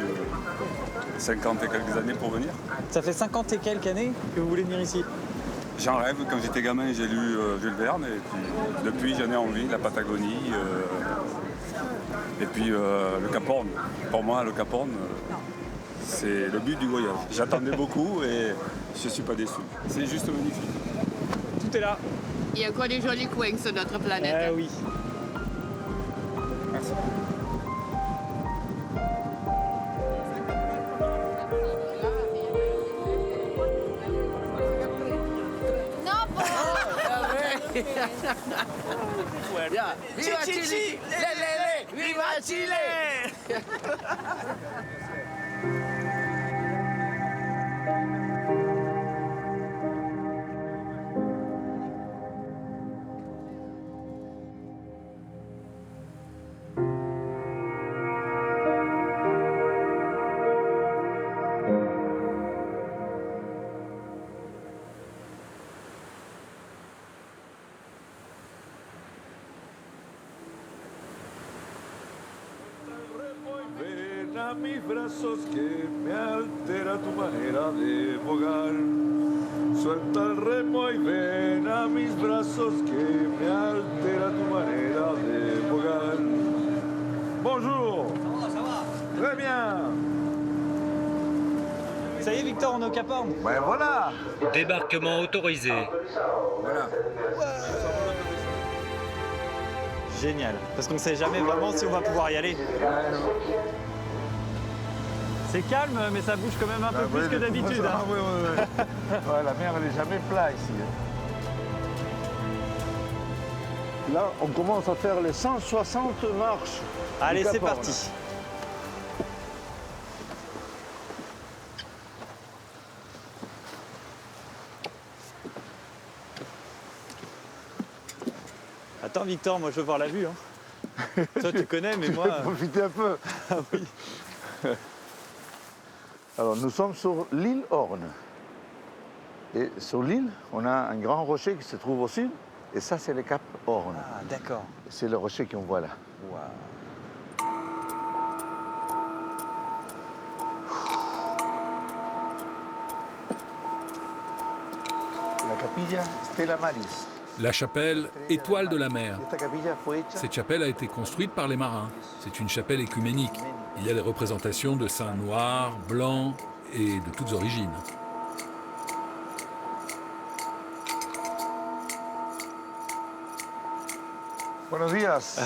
50 et quelques années pour venir. Ça fait 50 et quelques années que vous voulez venir ici? J'en rêve. Quand j'étais gamin, j'ai lu Jules Verne. Et puis, depuis, j'en ai envie. La Patagonie. Et puis, le Cap Horn. Pour moi, le Cap Horn, c'est le but du voyage. J'attendais beaucoup et je ne suis pas déçu. C'est juste magnifique. Tout est là. Il y a quoi des jolis coins sur notre planète. Ah oui. Merci. Viva Chile! Viva Chile! Ven a mis brazos que me altera tu manera de bogar. Suelta el remo y ven a mis brazos que me altera tu manera de bogar. Bonjour. Ça va. Très bien. Ça y est, Victor, on est au Cap Horn. Ben voilà. Débarquement autorisé. Voilà. Génial, parce qu'on ne sait jamais vraiment si on va pouvoir y aller. C'est calme, mais ça bouge quand même un peu plus que d'habitude. Ah, oui. Ouais, la mer, elle n'est jamais plate ici. Là, on commence à faire les 160 marches. Allez, c'est parti. Attends, Victor, moi je veux voir la vue. Hein. Toi, tu connais, mais moi. Profitez un peu. Ah oui. Alors, nous sommes sur l'île Horn. Et sur l'île, on a un grand rocher qui se trouve au sud. Et ça, c'est le Cap Horn. Ah, d'accord. C'est le rocher qu'on voit là. Wow. La Capilla Stella Maris. La chapelle Étoile de la mer. Cette chapelle a été construite par les marins. C'est une chapelle écuménique. Il y a des représentations de saints noirs, blancs et de toutes origines. Buenos días.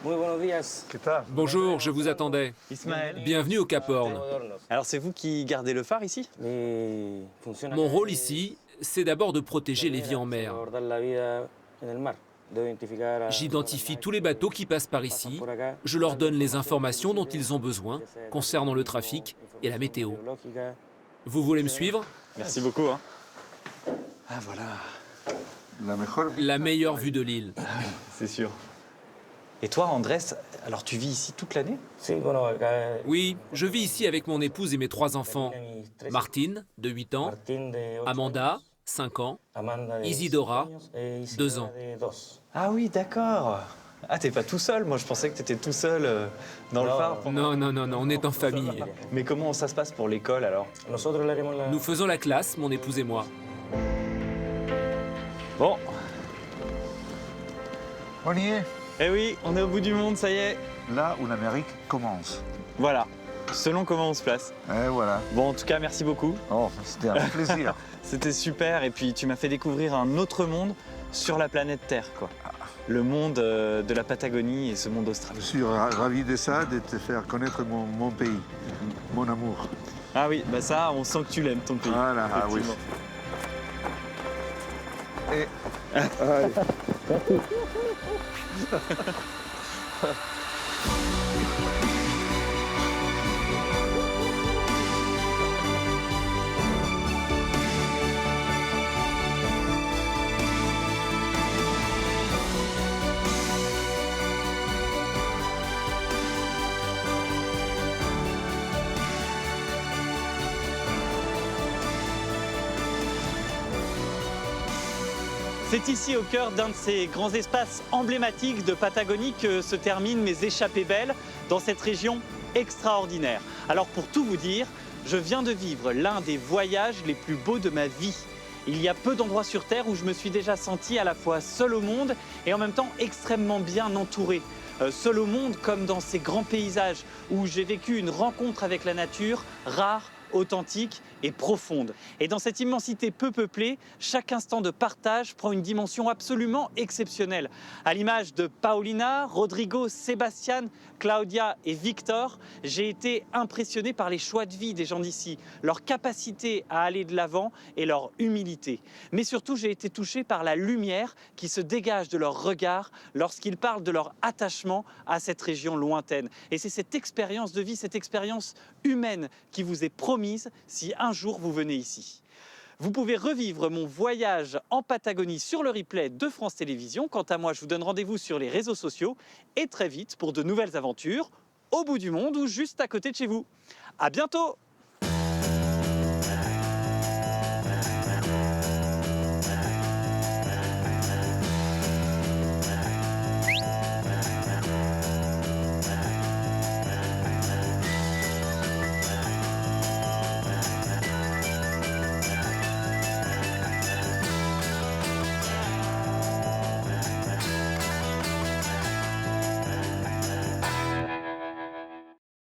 Muy buenos días. ¿Qué tal? Bonjour, je vous attendais. Ismaël. Bienvenue au Cap Horn. Alors, c'est vous qui gardez le phare ici? Mon rôle ici, c'est d'abord de protéger les vies en mer. J'identifie tous les bateaux qui passent par ici. Je leur donne les informations dont ils ont besoin concernant le trafic et la météo. Vous voulez me suivre? Merci beaucoup. Hein. Ah, voilà. La meilleure vue de l'île. C'est sûr. Et toi, Andrés, alors tu vis ici toute l'année? Oui, je vis ici avec mon épouse et mes 3 enfants. Martine, de 8 ans, Amanda, 5 ans, Isidora, 2 ans. Ah oui, d'accord. Ah, t'es pas tout seul? Moi, je pensais que t'étais tout seul dans le phare. Non, on est en famille. Mais comment ça se passe pour l'école, alors? Nous faisons la classe, mon épouse et moi. Bon. On y est. Eh oui, on est au bout du monde, ça y est. Là où l'Amérique commence. Voilà, selon comment on se place. Et voilà. Bon, en tout cas, merci beaucoup. Oh, c'était un plaisir. C'était super, et puis tu m'as fait découvrir un autre monde sur la planète Terre, quoi. Le monde de la Patagonie et ce monde austral. Je suis ravi de ça, de te faire connaître mon pays, mon amour. Ah oui, bah ça, on sent que tu l'aimes, ton pays. Voilà, ah oui. Et... Allez. C'est ici, au cœur d'un de ces grands espaces emblématiques de Patagonie, que se terminent mes échappées belles dans cette région extraordinaire. Alors pour tout vous dire, je viens de vivre l'un des voyages les plus beaux de ma vie. Il y a peu d'endroits sur Terre où je me suis déjà senti à la fois seul au monde et en même temps extrêmement bien entouré. Seul au monde comme dans ces grands paysages où j'ai vécu une rencontre avec la nature rare, authentique et profonde. Et dans cette immensité peu peuplée, chaque instant de partage prend une dimension absolument exceptionnelle. À l'image de Paulina, Rodrigo, Sébastien, Claudia et Victor, j'ai été impressionné par les choix de vie des gens d'ici, leur capacité à aller de l'avant et leur humilité. Mais surtout, j'ai été touché par la lumière qui se dégage de leur regard lorsqu'ils parlent de leur attachement à cette région lointaine. Et c'est cette expérience de vie, cette expérience humaine qui vous est promise si un jour vous venez ici. Vous pouvez revivre mon voyage en Patagonie sur le replay de France Télévisions. Quant à moi, je vous donne rendez-vous sur les réseaux sociaux et très vite pour de nouvelles aventures au bout du monde ou juste à côté de chez vous. À bientôt!